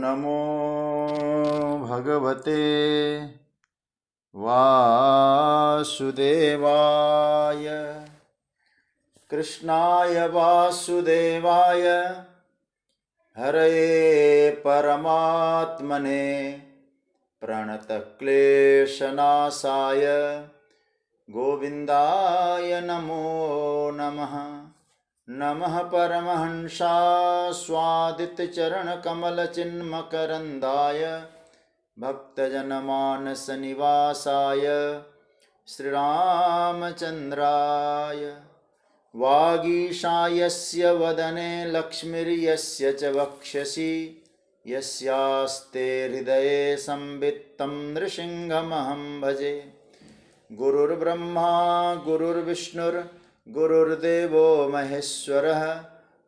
नमो भगवते वासुदेवाय। कृष्णाय वासुदेवाय हरये परमात्मने प्रणतक्लेशनाशाय गोविन्दाय नमो नमः। नमः परमहंसास्वादितचरणकमलचिन्मकरन्दाय भक्तजनमानसनिवासाय श्रीरामचन्द्राय। वागीशायस्य वदने लक्ष्मीर्यस्य च वक्षसि यस्यास्ते हृदये संवित्तं नृसिंहमहं भजे। गुरुर्ब्रह्मा गुरुर्विष्णुर्गुरुर्देवो महेश्वरः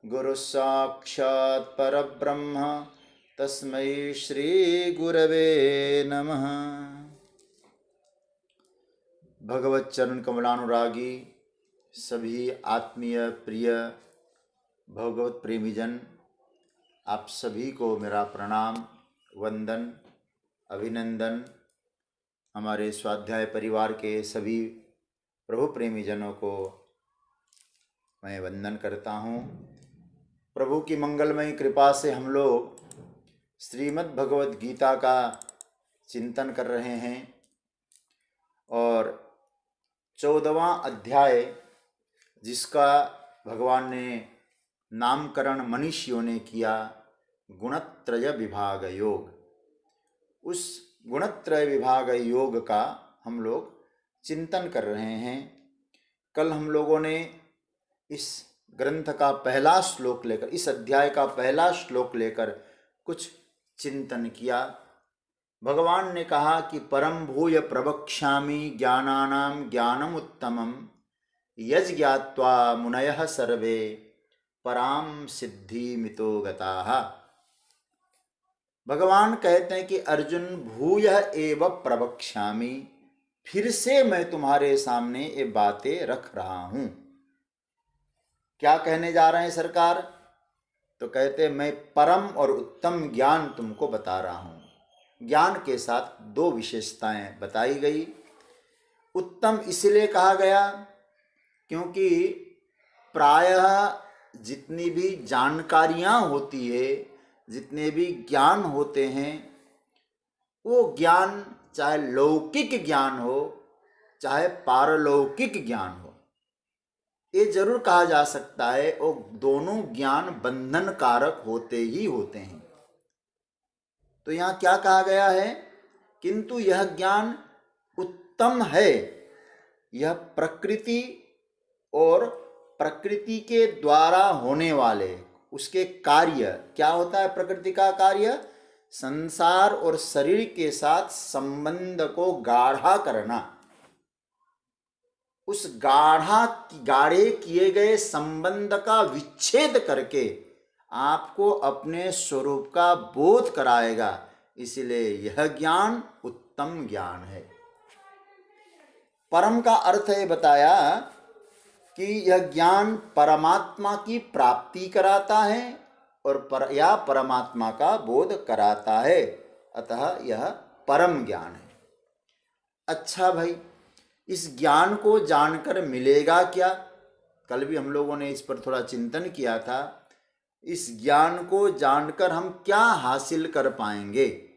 गुरुसाक्षात् परब्रह्म तस्मै श्रीगुरवे नमः। भगवत चरण कमलानुरागी सभी आत्मीय प्रिय भगवत प्रेमीजन, आप सभी को मेरा प्रणाम, वंदन, अभिनंदन। हमारे स्वाध्याय परिवार के सभी प्रभु प्रेमी जनों को मैं वंदन करता हूँ। प्रभु की मंगलमयी कृपा से हम लोग श्रीमद् भगवत गीता का चिंतन कर रहे हैं और 14वां अध्याय, जिसका भगवान ने नामकरण मनीषियों ने किया गुणत्रय विभाग योग, उस गुणत्रय विभाग योग का हम लोग चिंतन कर रहे हैं। कल हम लोगों ने इस ग्रंथ का पहला श्लोक लेकर, इस अध्याय का पहला श्लोक लेकर कुछ चिंतन किया। भगवान ने कहा कि परम भूय प्रवक्ष्यामि ज्ञानानां ज्ञानमुत्तमं यज्ञात्वा मुनयः सर्वे पराम सिद्धिमितो गताः। भगवान कहते हैं कि अर्जुन, भूयः एव प्रवक्ष्यामि, फिर से मैं तुम्हारे सामने ये बातें रख रहा हूं। क्या कहने जा रहे हैं सरकार? तो कहते मैं परम और उत्तम ज्ञान तुमको बता रहा हूं। ज्ञान के साथ दो विशेषताएं बताई गई। उत्तम इसलिए कहा गया क्योंकि प्रायः जितनी भी जानकारियां होती है, जितने भी ज्ञान होते हैं, वो ज्ञान चाहे लौकिक ज्ञान हो चाहे पारलौकिक ज्ञान हो, ये जरूर कहा जा सकता है वो दोनों ज्ञान बंधन कारक होते ही होते हैं। तो यहाँ क्या कहा गया है? किंतु यह ज्ञान उत्तम है। यह प्रकृति और प्रकृति के द्वारा होने वाले उसके कार्य, क्या होता है प्रकृति का कार्य? संसार और शरीर के साथ संबंध को गाढ़ा करना। उस गाढ़े किए गए संबंध का विच्छेद करके आपको अपने स्वरूप का बोध कराएगा। इसलिए यह ज्ञान उत्तम ज्ञान है। परम का अर्थ है बताया कि यह ज्ञान परमात्मा की प्राप्ति कराता है और या परमात्मा का बोध कराता है, अतः यह परम ज्ञान है। अच्छा भाई, इस ज्ञान को जानकर मिलेगा क्या? कल भी हम लोगों ने इस पर थोड़ा चिंतन किया था। इस ज्ञान को जानकर हम क्या हासिल कर पाएंगे?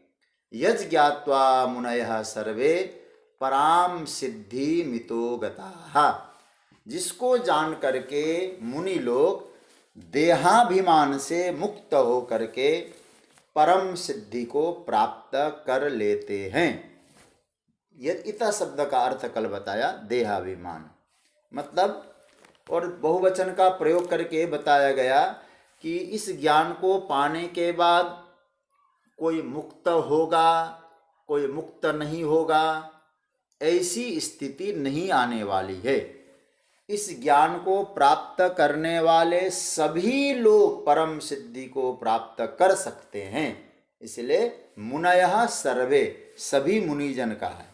यज्ञात्वा मुनयः सर्वे पराम सिद्धि मितो गताः। जिसको जान करके मुनि लोग देहाभिमान से मुक्त हो करके परम सिद्धि को प्राप्त कर लेते हैं। यह इता शब्द का अर्थ कल बताया, देहाभिमान मतलब, और बहुवचन का प्रयोग करके बताया गया कि इस ज्ञान को पाने के बाद कोई मुक्त होगा, कोई मुक्त नहीं होगा, ऐसी स्थिति नहीं आने वाली है। इस ज्ञान को प्राप्त करने वाले सभी लोग परम सिद्धि को प्राप्त कर सकते हैं। इसलिए मुनयः सर्वे, सभी मुनिजन का है।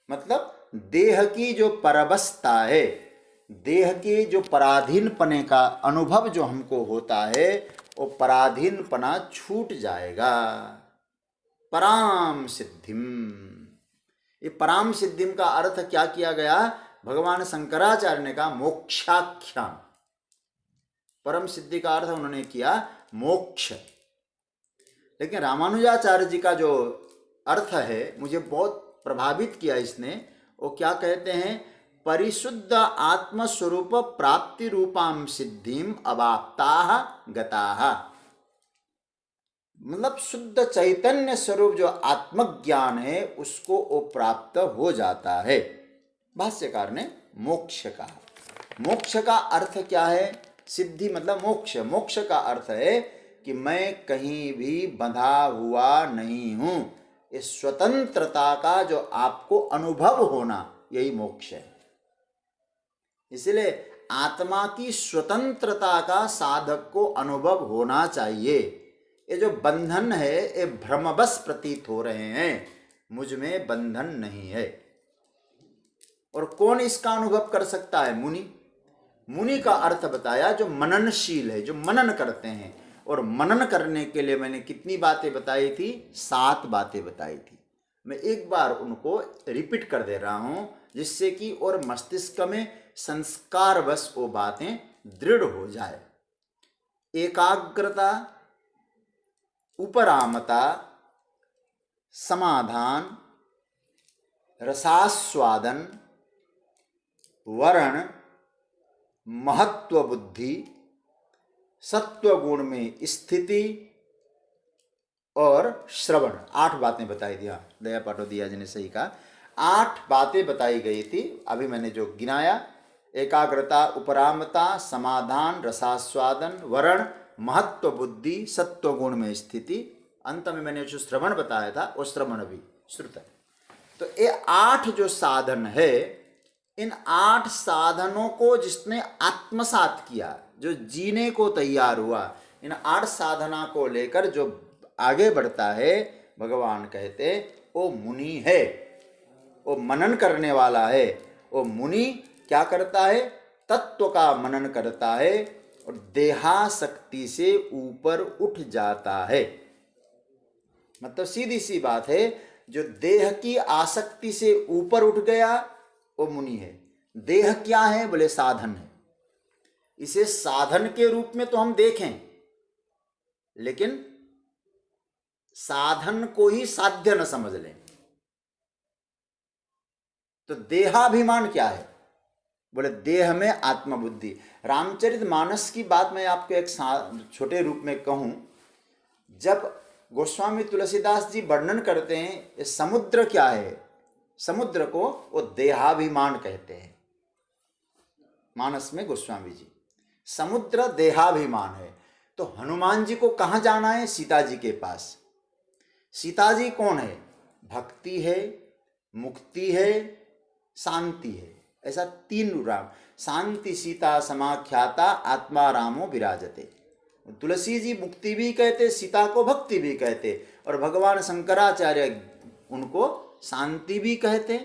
मतलब देह की जो परवस्था है, देह के जो पराधीन पने का अनुभव जो हमको होता है, वो पराधीनपना छूट जाएगा। पराम सिद्धिम, ये पराम सिद्धिम का अर्थ क्या किया गया? भगवान शंकराचार्य ने कहा मोक्षाख्यान। परम सिद्धि का अर्थ उन्होंने किया मोक्ष। लेकिन रामानुजाचार्य जी का जो अर्थ है मुझे बहुत प्रभावित किया इसने। वो क्या कहते हैं? परिशुद्ध आत्मस्वरूप प्राप्ति रूपाम सिद्धिम अवाप्ताः गताः। मतलब शुद्ध चैतन्य स्वरूप जो आत्मज्ञान है उसको वो प्राप्त हो जाता है। भाष्यकार ने मोक्ष कहा। मोक्ष का अर्थ क्या है? सिद्धि मतलब मोक्ष। मोक्ष का अर्थ है कि मैं कहीं भी बंधा हुआ नहीं हूं। इस स्वतंत्रता का जो आपको अनुभव होना, यही मोक्ष है। इसलिए आत्मा की स्वतंत्रता का साधक को अनुभव होना चाहिए। ये जो बंधन है ये भ्रमवश प्रतीत हो रहे हैं, मुझ में बंधन नहीं है। और कौन इसका अनुभव कर सकता है? मुनि। मुनि का अर्थ बताया जो मननशील है, जो मनन करते हैं। और मनन करने के लिए मैंने कितनी बातें बताई थी? 7 बातें बताई थी। मैं एक बार उनको रिपीट कर दे रहा हूं जिससे कि और मस्तिष्क में संस्कारवश वो बातें दृढ़ हो जाए। एकाग्रता, उपरामता, समाधान, रसास्वादन, वर्ण, महत्व बुद्धि, सत्व गुण में स्थिति और श्रवण। 8 बातें बताई थी। हाँ, दया पाटोदिया जी ने सही कहा, 8 बातें बताई गई थी। अभी मैंने जो गिनाया, एकाग्रता, उपरामता, समाधान, रसास्वादन, वर्ण, महत्व बुद्धि, सत्व गुण में स्थिति, अंत में मैंने जो श्रवण बताया था वो श्रवण भी श्रुत है। तो ये 8 जो साधन है, इन 8 साधनों को जिसने आत्मसात किया, जो जीने को तैयार हुआ, इन 8 साधना को लेकर जो आगे बढ़ता है, भगवान कहते वो मुनि है, वो मनन करने वाला है। वो मुनि क्या करता है? तत्व का मनन करता है और देहासक्ति से ऊपर उठ जाता है। मतलब सीधी सी बात है, जो देह की आसक्ति से ऊपर उठ गया वो मुनि है। देह क्या है? बोले साधन है। इसे साधन के रूप में तो हम देखें, लेकिन साधन को ही साध्य न समझ लें। तो देहाभिमान क्या है? बोले देह में आत्मबुद्धि। रामचरितमानस की बात मैं आपको एक छोटे रूप में कहूं, जब गोस्वामी तुलसीदास जी वर्णन करते हैं ये समुद्र क्या है, समुद्र को वो देहाभिमान कहते हैं। मानस में गोस्वामी जी, समुद्र देहाभिमान है। तो हनुमान जी को कहाँ जाना है? सीता जी के पास। सीता जी कौन है? भक्ति है, मुक्ति है, शांति है। ऐसा 3 राम। शांति सीता समाख्याता आत्मा रामो विराजते। तुलसी जी मुक्ति भी कहते, सीता को भक्ति भी कहते, और भगवान शंकराचार्य उनको शांति भी कहते।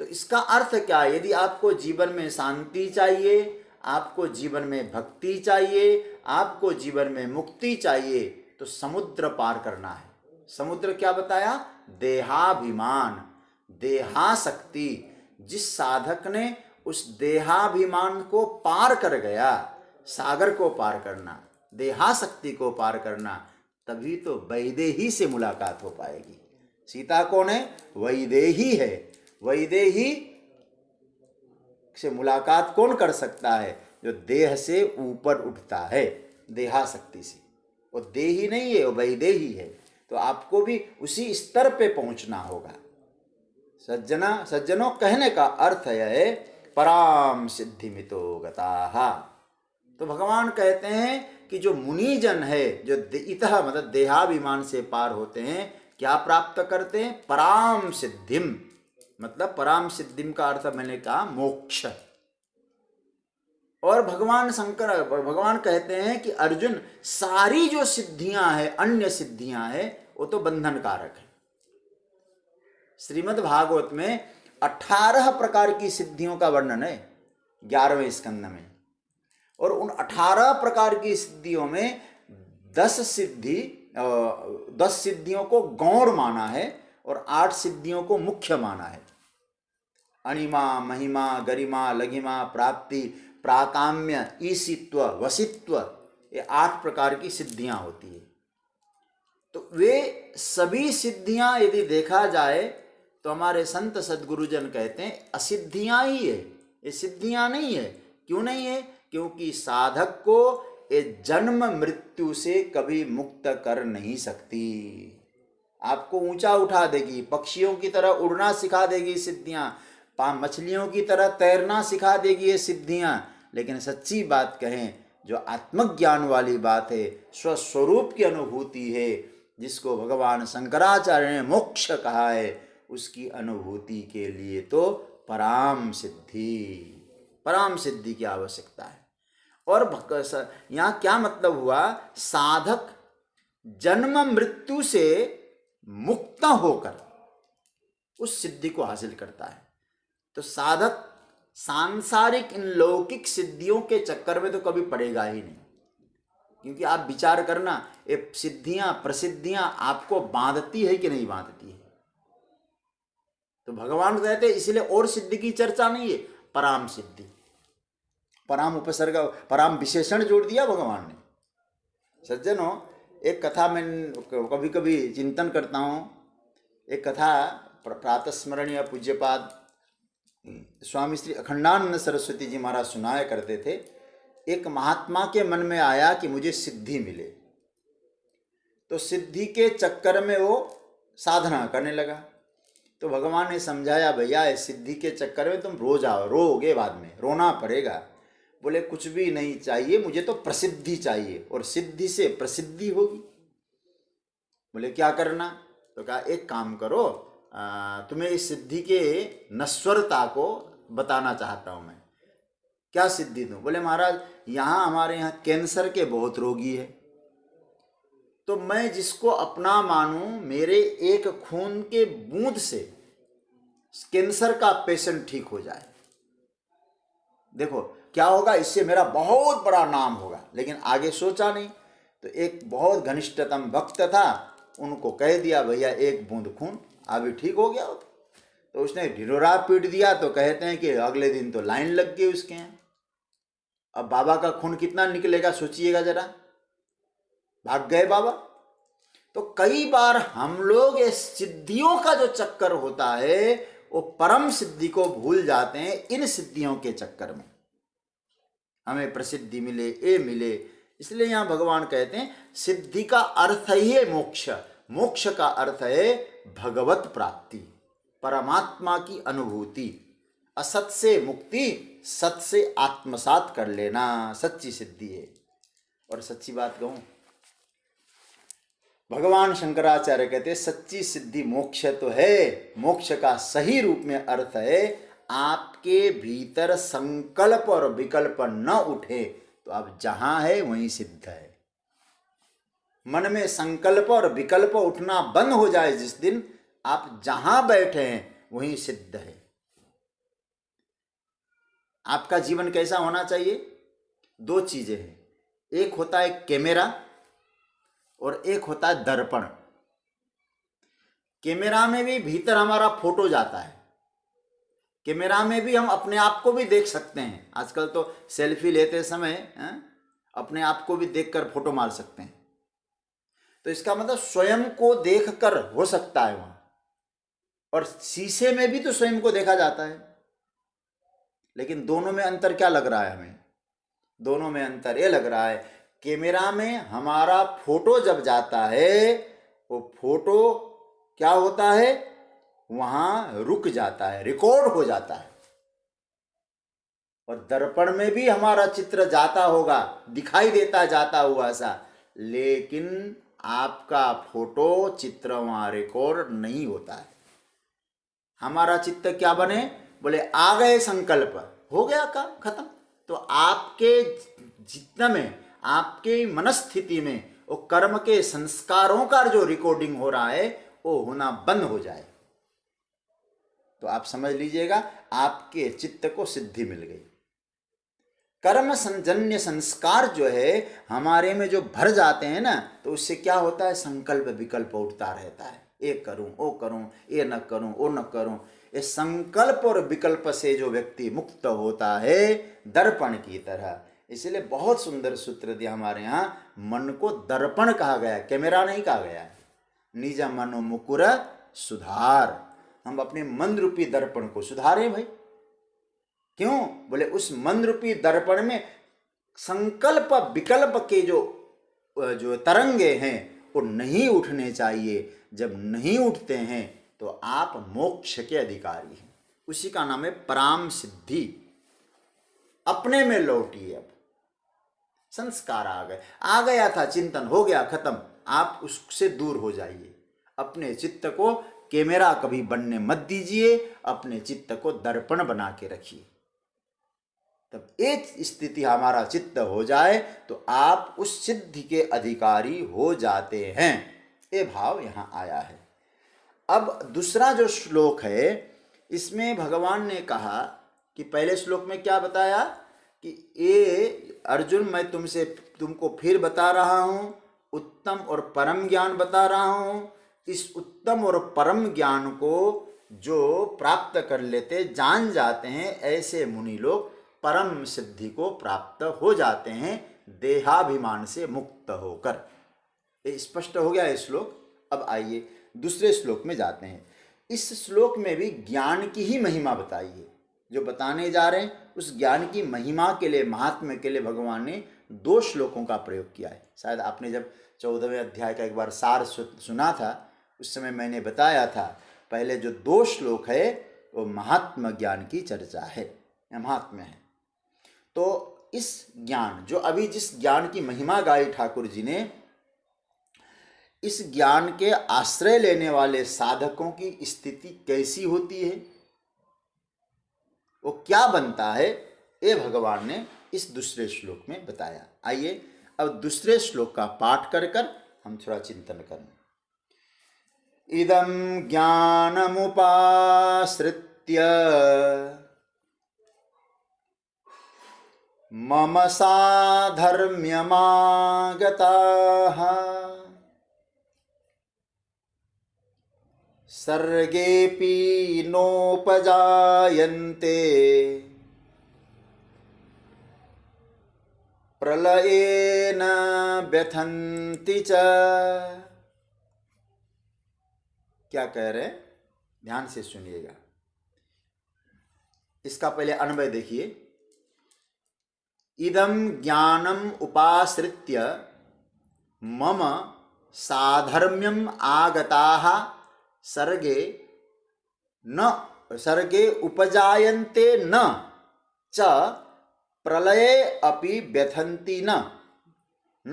तो इसका अर्थ क्या है? यदि आपको जीवन में शांति चाहिए, आपको जीवन में भक्ति चाहिए, आपको जीवन में मुक्ति चाहिए, तो समुद्र पार करना है। समुद्र क्या बताया? देहाभिमान, देहासक्ति। जिस साधक ने उस देहाभिमान को पार कर गया, सागर को पार करना, देहासक्ति को पार करना, तभी तो वैदेही से मुलाकात हो पाएगी। सीता कौन है? वैदेही है। वैदेही से मुलाकात कौन कर सकता है? जो देह से ऊपर उठता है, देहासक्ति से। वो देही नहीं है, वो वैदेही है। तो आपको भी उसी स्तर पे पहुंचना होगा। सज्जनों कहने का अर्थ यह है पराम सिद्धिमितो गताः। तो भगवान कहते हैं कि जो मुनिजन है, जो इतः मतलब देहाभिमान से पार होते हैं, क्या प्राप्त करते हैं? पराम सिद्धिम। मतलब पराम सिद्धिम का अर्थ मैंने कहा मोक्ष। और भगवान कहते हैं कि अर्जुन, सारी जो सिद्धियां हैं, अन्य सिद्धियां हैं, वो तो बंधन कारक है। श्रीमद् भागवत में 18 प्रकार की सिद्धियों का वर्णन है 11वें स्कंद में। और उन 18 प्रकार की सिद्धियों में 10 सिद्धियों को गौण माना है और 8 सिद्धियों को मुख्य माना है। अणिमा, महिमा, गरिमा, लघिमा, प्राप्ति, प्राकाम्य, ईशित्व, वशित्व, ये 8 प्रकार की सिद्धियां होती है। तो वे सभी सिद्धियां यदि देखा जाए तो हमारे संत सद्गुरुजन कहते हैं असिद्धियां ही है, ये सिद्धियां नहीं है। क्यों नहीं है? क्योंकि साधक को ये जन्म मृत्यु से कभी मुक्त कर नहीं सकती। आपको ऊंचा उठा देगी, पक्षियों की तरह उड़ना सिखा देगी सिद्धियां, मछलियों की तरह तैरना सिखा देगी ये सिद्धियां। लेकिन सच्ची बात कहें, जो आत्मज्ञान वाली बात है, स्वस्वरूप की अनुभूति है, जिसको भगवान शंकराचार्य ने मोक्ष कहा है, उसकी अनुभूति के लिए तो पराम सिद्धि की आवश्यकता है। और यहाँ क्या मतलब हुआ? साधक जन्म मृत्यु से मुक्त होकर उस सिद्धि को हासिल करता है। तो साधक सांसारिक इन लौकिक सिद्धियों के चक्कर में तो कभी पड़ेगा ही नहीं। क्योंकि आप विचार करना, ये सिद्धियां प्रसिद्धियां आपको बांधती है कि नहीं बांधती है? तो भगवान कहते हैं इसलिए और सिद्धि की चर्चा नहीं है, पराम सिद्धि। पराम उपसर्ग, पराम विशेषण जोड़ दिया भगवान ने। सज्जनों, एक कथा मैं कभी कभी चिंतन करता हूँ। एक कथा प्रातस्मरणीय पूज्यपाद स्वामी श्री अखंडानंद सरस्वती जी महाराज सुनाया करते थे। एक महात्मा के मन में आया कि मुझे सिद्धि मिले, तो सिद्धि के चक्कर में वो साधना करने लगा। तो भगवान ने समझाया, भैया इस सिद्धि के चक्कर में तुम रोओगे, बाद में रोना पड़ेगा। बोले कुछ भी नहीं चाहिए, मुझे तो प्रसिद्धि चाहिए, और सिद्धि से प्रसिद्धि होगी। बोले क्या करना? तो कहा एक काम करो, तुम्हें इस सिद्धि के नश्वरता को बताना चाहता हूं मैं। क्या सिद्धि दूं? बोले महाराज हमारे यहाँ कैंसर के बहुत रोगी है, तो मैं जिसको अपना मानूं, मेरे एक खून के बूंद से कैंसर का पेशेंट ठीक हो जाए, देखो क्या होगा, इससे मेरा बहुत बड़ा नाम होगा। लेकिन आगे सोचा नहीं। तो एक बहुत घनिष्ठतम भक्त था, उनको कह दिया भैया एक बूंद खून, अभी ठीक हो गया हो। तो उसने ढिढोरा पीट दिया। तो कहते हैं कि अगले दिन तो लाइन लग गई उसके यहाँ। अब बाबा का खून कितना निकलेगा सोचिएगा जरा, भाग गए बाबा। तो कई बार हम लोग ये सिद्धियों का जो चक्कर होता है, वो परम सिद्धि को भूल जाते हैं। इन सिद्धियों के चक्कर में हमें प्रसिद्धि मिले, ये मिले। इसलिए यहाँ भगवान कहते हैं सिद्धि का अर्थ ही है मोक्ष। मोक्ष का अर्थ है भगवत प्राप्ति, परमात्मा की अनुभूति, असत से मुक्ति, सत से आत्मसात कर लेना, सच्ची सिद्धि है। और सच्ची बात कहूं, भगवान शंकराचार्य कहते हैं सच्ची सिद्धि मोक्ष तो है। मोक्ष का सही रूप में अर्थ है आपके भीतर संकल्प और विकल्प न उठे तो आप जहां है वहीं सिद्ध है। मन में संकल्प और विकल्प उठना बंद हो जाए जिस दिन, आप जहां बैठे हैं वहीं सिद्ध है। आपका जीवन कैसा होना चाहिए? 2 चीजें हैं, एक होता है कैमरा और एक होता है दर्पण। कैमरा में भी भीतर हमारा फोटो जाता है, कैमरा में भी हम अपने आप को भी देख सकते हैं। आजकल तो सेल्फी लेते समय अपने आप को भी देखकर फोटो मार सकते हैं। तो इसका मतलब स्वयं को देखकर हो सकता है वहां। और शीशे में भी तो स्वयं को देखा जाता है। लेकिन दोनों में अंतर क्या लग रहा है हमें? दोनों में अंतर ये लग रहा है, कैमरा में हमारा फोटो जब जाता है, वो फोटो क्या होता है, वहां रुक जाता है, रिकॉर्ड हो जाता है। और दर्पण में भी हमारा चित्र जाता होगा, दिखाई देता जाता हुआ सा, लेकिन आपका फोटो चित्र वहां रिकॉर्ड नहीं होता है। हमारा चित्त क्या बने? बोले आ गए संकल्प, हो गया काम खत्म। तो आपके जितना में, आपके मनस्थिति में वो कर्म के संस्कारों का जो रिकॉर्डिंग हो रहा है वो होना बंद हो जाए तो आप समझ लीजिएगा आपके चित्त को सिद्धि मिल गई। कर्म संजन्य संस्कार जो है हमारे में जो भर जाते हैं ना, तो उससे क्या होता है, संकल्प विकल्प उठता रहता है, ये करूं वो करूं, ये न करूं वो न करूं। इस संकल्प और विकल्प से जो व्यक्ति मुक्त होता है दर्पण की तरह। इसलिए बहुत सुंदर सूत्र दिया हमारे यहाँ, मन को दर्पण कहा गया, कैमरा नहीं कहा गया है। निज मनो मुकुर सुधार, हम अपने मन रूपी दर्पण को सुधारें भाई। क्यों? बोले उस मन रूपी दर्पण में संकल्प विकल्प के जो तरंगे हैं वो नहीं उठने चाहिए। जब नहीं उठते हैं तो आप मोक्ष के अधिकारी हैं। उसी का नाम है पराम सिद्धि। अपने में लौटिए। अब संस्कार आ गया था, चिंतन हो गया खत्म, आप उससे दूर हो जाइए। अपने चित्त को कैमरा कभी बनने मत दीजिए, अपने चित्त को दर्पण बना के रखिए। तब एक स्थिति हमारा चित्त हो जाए तो आप उस सिद्धि के अधिकारी हो जाते हैं। ये भाव यहाँ आया है। अब दूसरा जो श्लोक है, इसमें भगवान ने कहा कि पहले श्लोक में क्या बताया कि ये अर्जुन, मैं तुमको फिर बता रहा हूँ, उत्तम और परम ज्ञान बता रहा हूँ। इस उत्तम और परम ज्ञान को जो प्राप्त कर लेते, जान जाते हैं, ऐसे मुनि लोग परम सिद्धि को प्राप्त हो जाते हैं, देहाभिमान से मुक्त होकर। ये स्पष्ट हो गया है श्लोक। अब आइए दूसरे श्लोक में जाते हैं। इस श्लोक में भी ज्ञान की ही महिमा बताई है। जो बताने जा रहे हैं उस ज्ञान की महिमा के लिए, महात्म्य के लिए भगवान ने 2 श्लोकों का प्रयोग किया है। शायद आपने जब 14वें अध्याय का एक बार सार सुना था, उस समय मैंने बताया था, पहले जो 2 श्लोक है वो महात्म ज्ञान की चर्चा है, महात्म्य है। तो इस ज्ञान, जो अभी जिस ज्ञान की महिमा गाई ठाकुर जी ने, इस ज्ञान के आश्रय लेने वाले साधकों की स्थिति कैसी होती है, वो क्या बनता है, ये भगवान ने इस दूसरे श्लोक में बताया। आइए अब दूसरे श्लोक का पाठ कर कर हम थोड़ा चिंतन करें। इदं ज्ञानमुपाश्रित्य मम साधर्म्यमागताः सर्गेऽपि नोपजायन्ते प्रलयेन व्यथन्ति च। क्या कह रहे हैं, ध्यान से सुनिएगा। इसका पहले अन्वय देखिए। इदं ज्ञानम उपाश्रित्य मम साधर्म्यम आगताः सर्गे उपजायन्ते न च प्रलये अपि व्यथन्ति न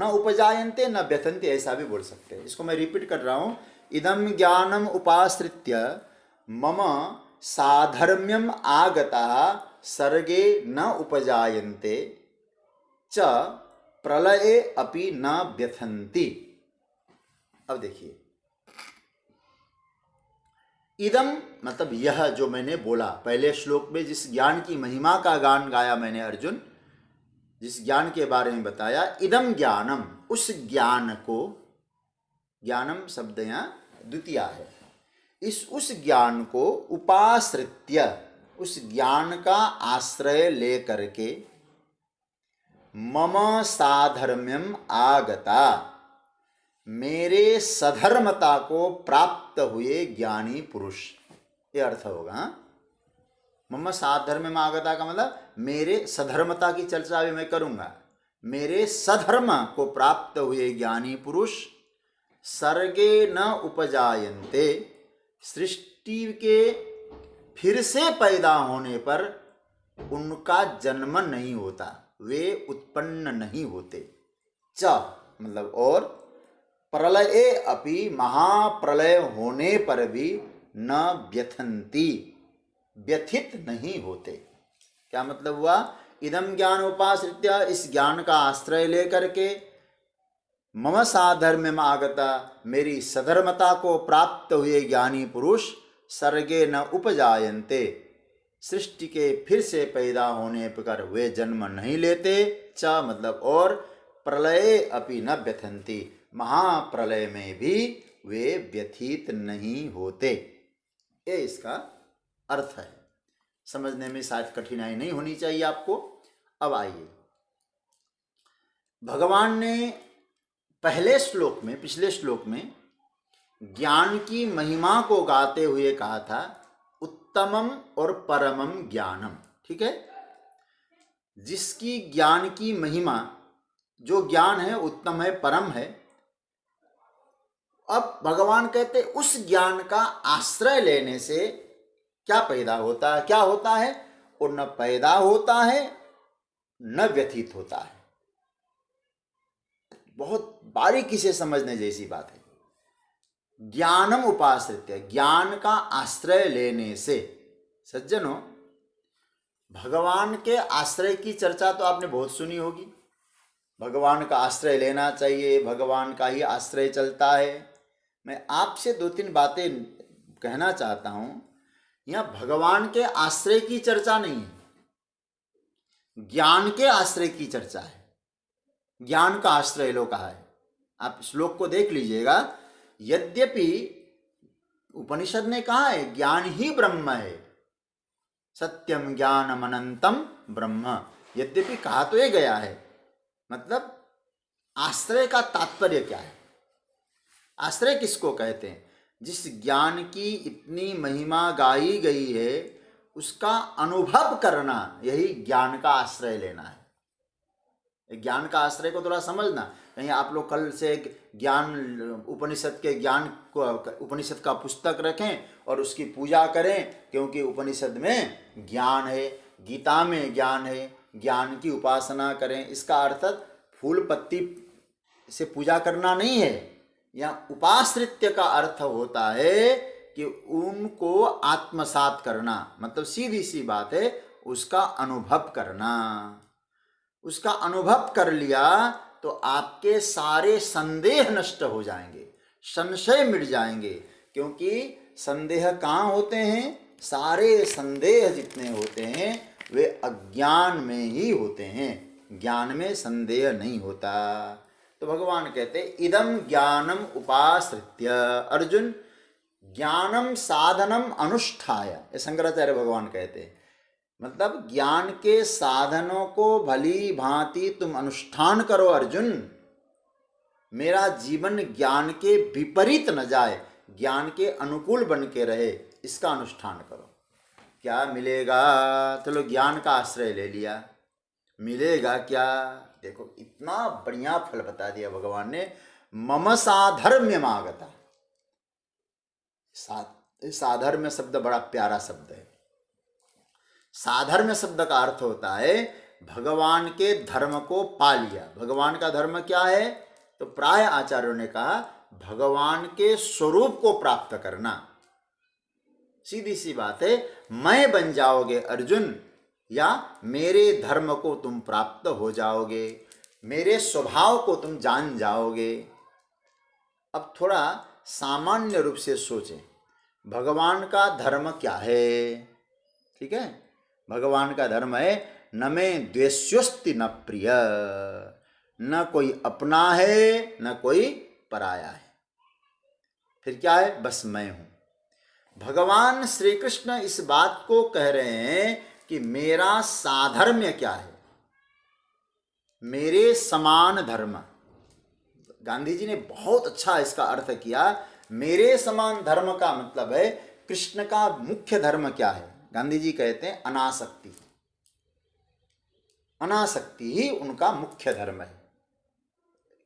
उपजायन्ते न व्यथन्ति, ऐसा भी बोल सकते हैं। इसको मैं रिपीट कर रहा हूँ। इदं ज्ञानम उपाश्रित्य मम साधर्म्यम आगताः सर्गे न उपजायन्ते च प्रलये अपि न व्यथन्ति। अब देखिए, इदम मतलब यह जो मैंने बोला पहले श्लोक में, जिस ज्ञान की महिमा का गान गाया मैंने अर्जुन, जिस ज्ञान के बारे में बताया, इदम ज्ञानम, उस ज्ञान को, ज्ञानम शब्द यहाँ द्वितीय है, उस ज्ञान को उपाश्रित्य, उस ज्ञान का आश्रय ले करके, मम साधर्म्यम आगता, मेरे सधर्मता को प्राप्त हुए ज्ञानी पुरुष, ये अर्थ होगा। मम साधर्म्यम आगता का मतलब मेरे सधर्मता की चर्चा भी मैं करूंगा। मेरे सधर्म को प्राप्त हुए ज्ञानी पुरुष सर्गे न उपजायन्ते, सृष्टि के फिर से पैदा होने पर उनका जन्म नहीं होता, वे उत्पन्न नहीं होते। च मतलब और, प्रलये अपि, महाप्रलय होने पर भी न व्यथन्ति, व्यथित नहीं होते। क्या मतलब हुआ? इदम ज्ञान उपाश्रित्य, इस ज्ञान का आश्रय लेकर के, मम साधर्म्यम आगता, मेरी सधर्मता को प्राप्त हुए ज्ञानी पुरुष, सर्गे न उपजायन्ते, सृष्टि के फिर से पैदा होने पर वे जन्म नहीं लेते, च मतलब और, प्रलये अपि न व्यथन्ति, महाप्रलय में भी वे व्यथित नहीं होते। ये इसका अर्थ है। समझने में शायद कठिनाई नहीं होनी चाहिए आपको। अब आइए, भगवान ने पहले श्लोक में, पिछले श्लोक में ज्ञान की महिमा को गाते हुए कहा था उत्तमम और परमम ज्ञानम। ठीक है, जिसकी ज्ञान की महिमा, जो ज्ञान है उत्तम है, परम है। अब भगवान कहते उस ज्ञान का आश्रय लेने से क्या पैदा होता है, क्या होता है, और न पैदा होता है न व्यथित होता है। बहुत बारीकी से समझने जैसी बात है। ज्ञानम उपाश्रित्य, ज्ञान का आश्रय लेने से। सज्जनों, भगवान के आश्रय की चर्चा तो आपने बहुत सुनी होगी। भगवान का आश्रय लेना चाहिए, भगवान का ही आश्रय चलता है। मैं आपसे दो तीन बातें कहना चाहता हूं। यहां भगवान के आश्रय की चर्चा नहीं है, ज्ञान के आश्रय की चर्चा है। ज्ञान का आश्रय लो कहा है। आप श्लोक को देख लीजिएगा। यद्यपि उपनिषद ने कहा है ज्ञान ही ब्रह्म है, सत्यम ज्ञानम अनंतम ब्रह्म, यद्यपि कहा तो ये गया है। मतलब आश्रय का तात्पर्य क्या है? आश्रय किसको कहते हैं? जिस ज्ञान की इतनी महिमा गाई गई है उसका अनुभव करना, यही ज्ञान का आश्रय लेना है। ज्ञान का आश्रय को थोड़ा समझना। कहीं आप लोग कल से ज्ञान, उपनिषद के ज्ञान को, उपनिषद का पुस्तक रखें और उसकी पूजा करें, क्योंकि उपनिषद में ज्ञान है, गीता में ज्ञान है, ज्ञान की उपासना करें। इसका अर्थ फूल पत्ती से पूजा करना नहीं है। यहाँ उपाश्रित्य का अर्थ होता है कि उनको आत्मसात करना, मतलब सीधी सी बात है, उसका अनुभव करना। उसका अनुभव कर लिया तो आपके सारे संदेह नष्ट हो जाएंगे, संशय मिट जाएंगे। क्योंकि संदेह कहाँ होते हैं? सारे संदेह जितने होते हैं वे अज्ञान में ही होते हैं, ज्ञान में संदेह नहीं होता। तो भगवान कहते इदम ज्ञानम उपाश्रित्य, अर्जुन ज्ञानम साधनम अनुष्ठाय, ये शंकराचार्य भगवान कहते हैं। मतलब ज्ञान के साधनों को भली भांति तुम अनुष्ठान करो अर्जुन। मेरा जीवन ज्ञान के विपरीत न जाए, ज्ञान के अनुकूल बन के रहे, इसका अनुष्ठान करो। क्या मिलेगा? चलो ज्ञान का आश्रय ले लिया, मिलेगा क्या? देखो इतना बढ़िया फल बता दिया भगवान ने। मम साधर्म्यमागता। साधर्म्य शब्द बड़ा प्यारा शब्द है। साधर्म्य शब्द का अर्थ होता है भगवान के धर्म को पा लिया। भगवान का धर्म क्या है? तो प्राय आचार्यों ने कहा भगवान के स्वरूप को प्राप्त करना। सीधी सी बात है, मैं बन जाओगे अर्जुन, या मेरे धर्म को तुम प्राप्त हो जाओगे, मेरे स्वभाव को तुम जान जाओगे। अब थोड़ा सामान्य रूप से सोचें, भगवान का धर्म क्या है? ठीक है, भगवान का धर्म है न में द्वेष्योस्ति न प्रिय, न कोई अपना है न कोई पराया है। फिर क्या है? बस मैं हूं। भगवान श्री कृष्ण इस बात को कह रहे हैं कि मेरा साधर्म्य क्या है, मेरे समान धर्म। गांधी जी ने बहुत अच्छा इसका अर्थ किया। मेरे समान धर्म का मतलब है कृष्ण का मुख्य धर्म क्या है? गांधी जी कहते हैं अनासक्ति। अनासक्ति ही उनका मुख्य धर्म है।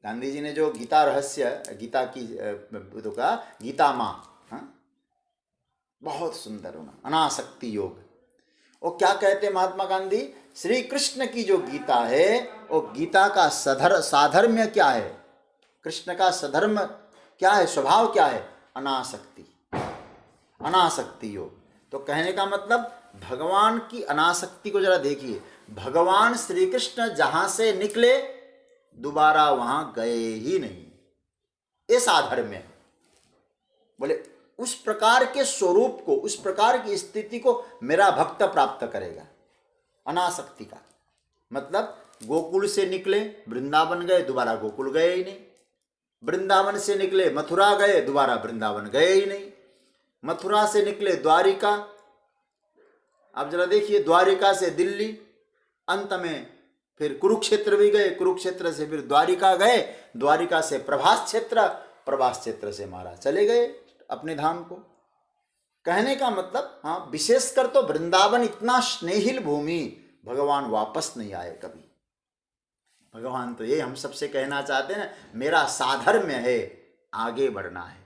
गांधी जी ने जो गीता रहस्य, गीता की तो का गीता माँ, बहुत सुंदर होना, अनासक्ति योग। और क्या कहते हैं महात्मा गांधी? श्री कृष्ण की जो गीता है वो गीता का साधर्म्य क्या है, कृष्ण का सधर्म क्या है, स्वभाव क्या है? अनासक्ति, अनासक्ति योग। तो कहने का मतलब भगवान की अनासक्ति को जरा देखिए। भगवान श्री कृष्ण जहां से निकले दोबारा वहां गए ही नहीं। ये साधर्म्य है। बोले उस प्रकार के स्वरूप को, उस प्रकार की स्थिति को मेरा भक्त प्राप्त करेगा। अनासक्ति का मतलब गोकुल से निकले वृंदावन गए, दोबारा गोकुल गए ही नहीं। वृंदावन से निकले मथुरा गए, दोबारा वृंदावन गए ही नहीं। मथुरा से निकले द्वारिका, अब जरा देखिए, द्वारिका से दिल्ली, अंत में फिर कुरुक्षेत्र भी गए, कुरुक्षेत्र से फिर द्वारिका गए, द्वारिका से प्रभास क्षेत्र, प्रभास क्षेत्र से महाराज चले गए अपने धाम को। कहने का मतलब, हाँ, विशेषकर तो वृंदावन इतना स्नेहिल भूमि, भगवान वापस नहीं आए कभी। भगवान तो ये हम सबसे कहना चाहते हैं, मेरा साधर्म्य है, आगे बढ़ना है।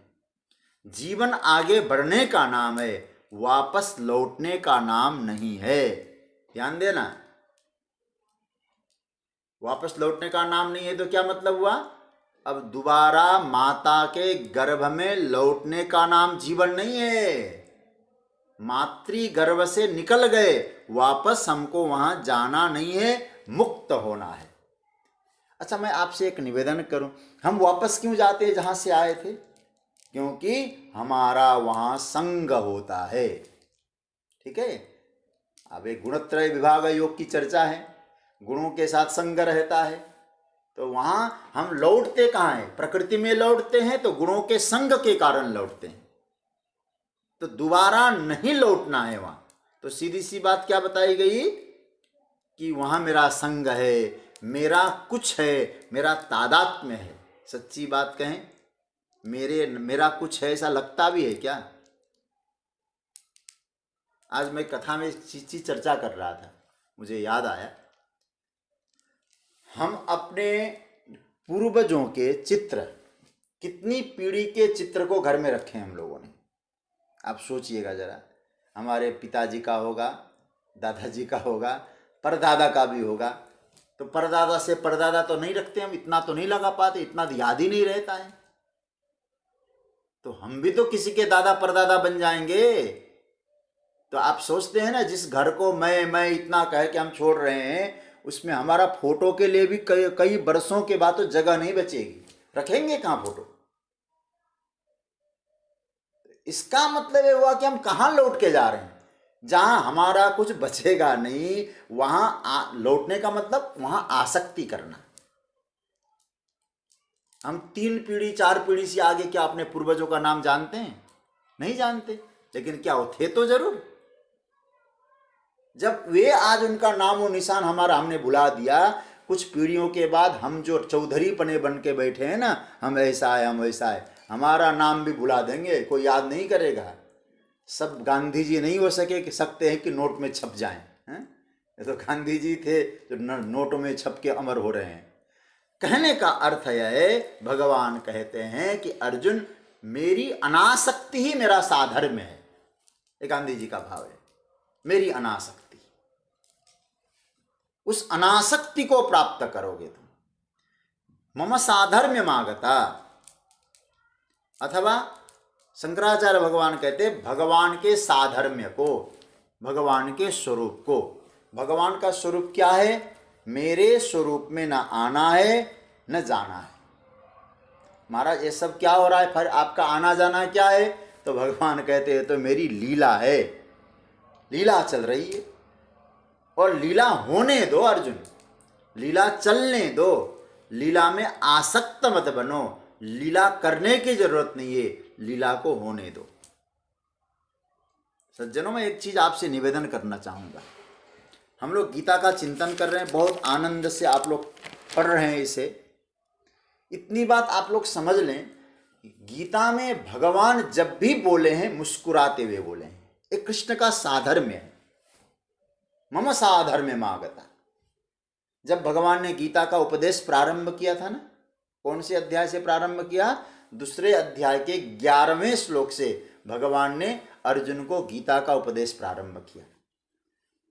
जीवन आगे बढ़ने का नाम है, वापस लौटने का नाम नहीं है। ध्यान देना, वापस लौटने का नाम नहीं है तो क्या मतलब हुआ? अब दोबारा माता के गर्भ में लौटने का नाम जीवन नहीं है। मातृ गर्भ से निकल गए, वापस हमको वहां जाना नहीं है, मुक्त होना है। अच्छा, मैं आपसे एक निवेदन करूं, हम वापस क्यों जाते हैं जहां से आए थे? क्योंकि हमारा वहां संग होता है। ठीक है, अब एक गुणत्रय विभाग योग की चर्चा है, गुणों के साथ संग रहता है, तो वहां हम लौटते कहाँ हैं? प्रकृति में लौटते हैं, तो गुणों के संग के कारण लौटते हैं। तो दोबारा नहीं लौटना है वहां। तो सीधी सी बात क्या बताई गई कि वहां मेरा संग है, मेरा कुछ है, मेरा तादात्म्य है। सच्ची बात कहें, मेरा कुछ है ऐसा लगता भी है क्या? आज मैं कथा में इस चीज की चर्चा कर रहा था, मुझे याद आया, हम अपने पूर्वजों के चित्र, कितनी पीढ़ी के चित्र को घर में रखे हम लोगों ने। आप सोचिएगा जरा, हमारे पिताजी का होगा, दादाजी का होगा, परदादा का भी होगा। तो परदादा से परदादा तो नहीं रखते हम, इतना तो नहीं लगा पाते, इतना याद ही नहीं रहता है। तो हम भी तो किसी के दादा परदादा बन जाएंगे। तो आप सोचते हैं ना, जिस घर को मैं इतना कह के हम छोड़ रहे हैं, उसमें हमारा फोटो के लिए भी कई बरसों के बाद तो जगह नहीं बचेगी, रखेंगे कहाँ फोटो? इसका मतलब ये हुआ कि हम कहाँ लौट के जा रहे हैं? जहां हमारा कुछ बचेगा नहीं, वहां लौटने का मतलब वहां आसक्ति करना। हम 3 पीढ़ी 4 पीढ़ी से आगे क्या अपने पूर्वजों का नाम जानते हैं? नहीं जानते। लेकिन क्या वो थे तो जरूर। जब वे आज उनका नाम और निशान हमारा हमने भुला दिया, कुछ पीढ़ियों के बाद हम जो चौधरी पने बन के बैठे हैं ना, हम ऐसा है, हम वैसा है, हमारा नाम भी भुला देंगे, कोई याद नहीं करेगा। सब गांधी जी नहीं हो सकते हैं कि नोट में छप जाएं, हैं? ये तो गांधी जी थे जो नोटों में छप के अमर हो रहे हैं। कहने का अर्थ यह है, भगवान कहते हैं कि अर्जुन, मेरी अनासक्ति ही मेरा साधर्म्य है। ये गांधी जी का भाव है, मेरी अनासक्ति। उस अनासक्ति को प्राप्त करोगे तुम। मम साधर्म्य मागता, अथवा शंकराचार्य भगवान कहते भगवान के साधर्म्य को, भगवान के स्वरूप को। भगवान का स्वरूप क्या है? मेरे स्वरूप में न आना है न जाना है। महाराज ये सब क्या हो रहा है? फिर आपका आना जाना क्या है? तो भगवान कहते हैं तो मेरी लीला है, लीला चल रही है। और लीला होने दो अर्जुन, लीला चलने दो, लीला में आसक्त मत बनो। लीला करने की जरूरत नहीं है, लीला को होने दो। सज्जनों, मैं एक चीज आपसे निवेदन करना चाहूंगा। हम लोग गीता का चिंतन कर रहे हैं, बहुत आनंद से आप लोग पढ़ रहे हैं इसे। इतनी बात आप लोग समझ लें, गीता में भगवान जब भी बोले हैं मुस्कुराते हुए बोले हैं। एक कृष्ण का साधर्म्य है, मम साधर्म्य मागता। जब भगवान ने गीता का उपदेश प्रारंभ किया था ना, कौन से अध्याय से प्रारंभ किया? 2 अध्याय के 11वें श्लोक से भगवान ने अर्जुन को गीता का उपदेश प्रारंभ किया।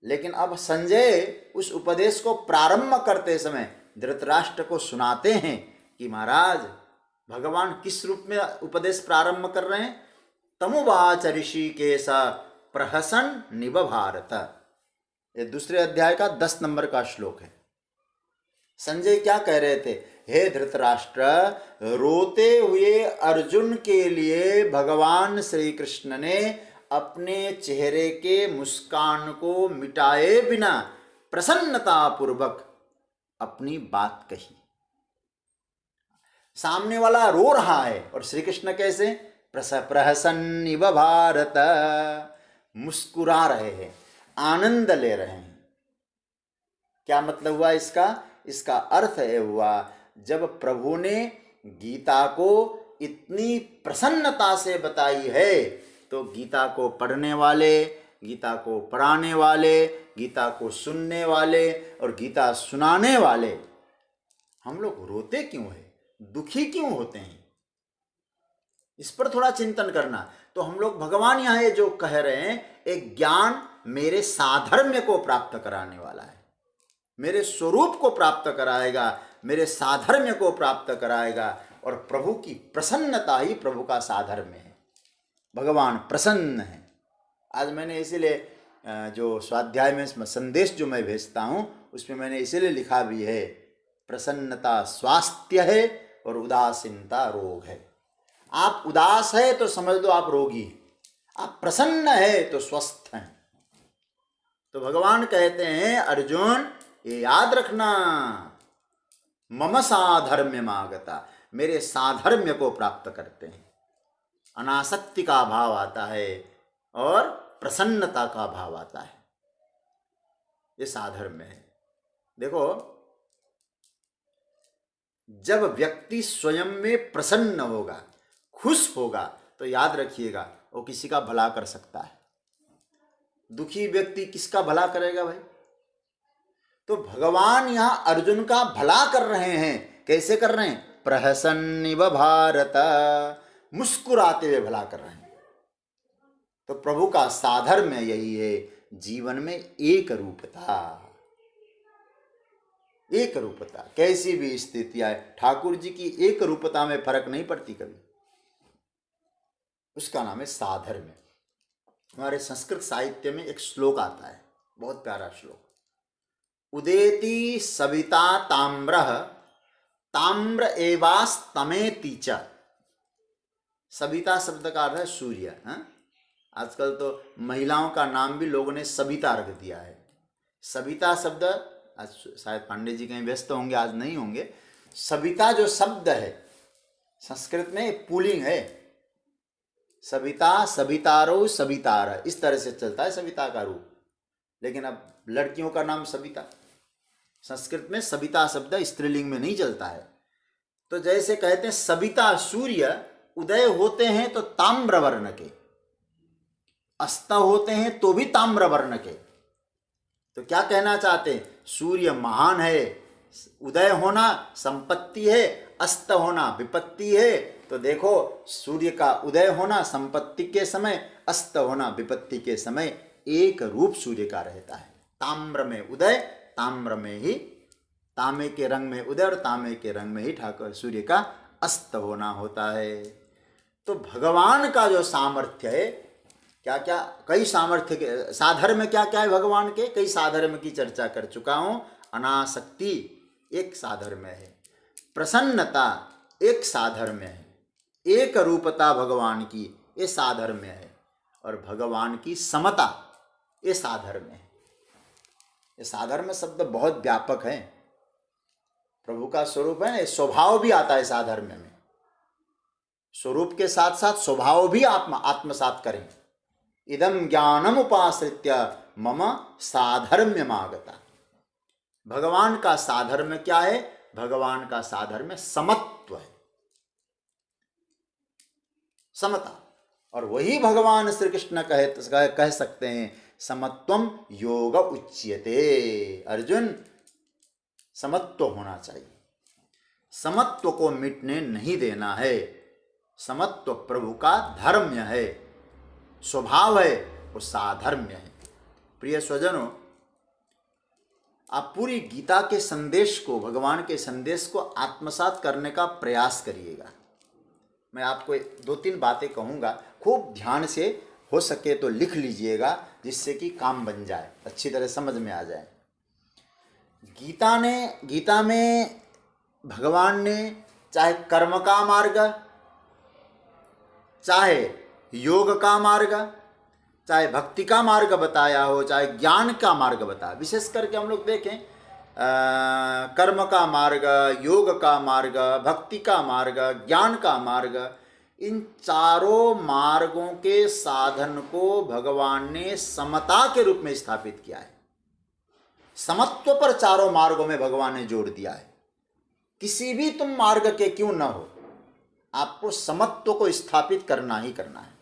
लेकिन अब संजय उस उपदेश को प्रारंभ करते समय धृतराष्ट्र को सुनाते हैं कि महाराज, भगवान किस रूप में उपदेश प्रारंभ कर रहे हैं? तमुवाच ऋषिकेश प्रहसन निबभारत। ये 2 अध्याय का 10 नंबर का श्लोक है। संजय क्या कह रहे थे? हे धृतराष्ट्र, रोते हुए अर्जुन के लिए भगवान श्री कृष्ण ने अपने चेहरे के मुस्कान को मिटाए बिना प्रसन्नता पूर्वक अपनी बात कही। सामने वाला रो रहा है और श्री कृष्ण कैसे प्रहसन्निव भारत, मुस्कुरा रहे हैं, आनंद ले रहे हैं। क्या मतलब हुआ इसका? इसका अर्थ है हुआ, जब प्रभु ने गीता को इतनी प्रसन्नता से बताई है तो गीता को पढ़ने वाले, गीता को पढ़ाने वाले, गीता को सुनने वाले और गीता सुनाने वाले, हम लोग रोते क्यों हैं, दुखी क्यों होते हैं? इस पर थोड़ा चिंतन करना। तो हम लोग, भगवान यहाँ ये जो कह रहे हैं, एक ज्ञान मेरे साधर्म्य को प्राप्त कराने वाला है, मेरे स्वरूप को प्राप्त कराएगा, मेरे साधर्म्य को प्राप्त कराएगा। और प्रभु की प्रसन्नता ही प्रभु का साधर्म्य है। भगवान प्रसन्न है। आज मैंने इसीलिए जो स्वाध्याय में संदेश जो मैं भेजता हूँ उसमें मैंने इसीलिए लिखा भी है, प्रसन्नता स्वास्थ्य है और उदासीनता रोग है। आप उदास है तो समझ लो आप रोगी, आप प्रसन्न है तो स्वस्थ हैं। तो भगवान कहते हैं अर्जुन ये याद रखना, मम साधर्म्य मागता, मेरे साधर्म्य को प्राप्त करते हैं। अनासक्ति का भाव आता है और प्रसन्नता का भाव आता है, ये साधर्म्य है। देखो, जब व्यक्ति स्वयं में प्रसन्न होगा, खुश होगा, तो याद रखिएगा वो किसी का भला कर सकता है। दुखी व्यक्ति किसका भला करेगा भाई? तो भगवान यहां अर्जुन का भला कर रहे हैं। कैसे कर रहे हैं? प्रहसन्निव भारत, मुस्कुराते हुए भला कर रहे हैं। तो प्रभु का साधर्म्य यही है, जीवन में एक रूपता। एक रूपता, कैसी भी स्थिति आए, ठाकुर जी की एक रूपता में फर्क नहीं पड़ती कभी, उसका नाम है साधर्म्य। हमारे संस्कृत साहित्य में एक श्लोक आता है, बहुत प्यारा श्लोक, उदेति सविता ताम्रः ताम्र एवास्तमेति च। सविता शब्द का अर्थ है सूर्य। आजकल तो महिलाओं का नाम भी लोगों ने सविता रख दिया है। सविता शब्द, आज शायद पांडे जी कहीं व्यस्त होंगे, आज नहीं होंगे। सविता जो शब्द है संस्कृत में पुल्लिंग है। सविता, सवितारो, सवितार, इस तरह से चलता है सविता का रूप। लेकिन अब लड़कियों का नाम सविता, संस्कृत में सविता शब्द स्त्रीलिंग में नहीं चलता है। तो जैसे कहते हैं सविता सूर्य उदय होते हैं तो ताम्र वर्ण के, अस्त होते हैं तो भी ताम्र वर्ण के। तो क्या कहना चाहते हैं? सूर्य महान है, उदय होना संपत्ति है, अस्त होना विपत्ति है। तो देखो, सूर्य का उदय होना संपत्ति के समय, अस्त होना विपत्ति के समय, एक रूप सूर्य का रहता है। ताम्र में उदय, ताम्र में ही, तांबे के रंग में उदय और तांबे के रंग में ही ठाकुर सूर्य का अस्त होना होता है। तो भगवान का जो सामर्थ्य है, क्या क्या कई सामर्थ्य के साधर्म्य क्या क्या है भगवान के, कई साधर्म्य की चर्चा कर चुका हूं। अनासक्ति एक साधर्म्य है, प्रसन्नता एक साधर्म्य है, एक रूपता भगवान की ये साधर्म्य है, और भगवान की समता ये साधर्म्य है। ये साधर्म्य शब्द बहुत व्यापक है। प्रभु का स्वरूप है ना, स्वभाव भी आता है साधर्म्य में। स्वरूप के साथ साथ स्वभाव भी आत्मसात करें। इदम ज्ञानम उपाश्रित्य मम साधर्म्यमागता। भगवान का साधर्म्य क्या है? भगवान का साधर्म्य समत्व है, समता। और वही भगवान श्री कृष्ण कह सकते हैं समत्वम योग उच्यते। अर्जुन, समत्व होना चाहिए, समत्व को मिटने नहीं देना है। समत्व प्रभु का धर्म्य है, स्वभाव है, वो साधर्म्य है। प्रिय स्वजनों, आप पूरी गीता के संदेश को, भगवान के संदेश को आत्मसात करने का प्रयास करिएगा। मैं आपको 2-3 बातें कहूँगा, खूब ध्यान से, हो सके तो लिख लीजिएगा, जिससे कि काम बन जाए, अच्छी तरह समझ में आ जाए। गीता में भगवान ने चाहे कर्म का मार्ग, चाहे योग का मार्ग, चाहे भक्ति का मार्ग बताया हो, चाहे ज्ञान का मार्ग बताया, विशेष करके हम लोग देखें कर्म का मार्ग, योग का मार्ग, भक्ति का मार्ग, ज्ञान का मार्ग, इन चारों मार्गों के साधन को भगवान ने समता के रूप में स्थापित किया है। समत्व पर चारों मार्गों में भगवान ने जोड़ दिया है। किसी भी तुम मार्ग के क्यों न हो, आपको समत्व को स्थापित करना ही करना है।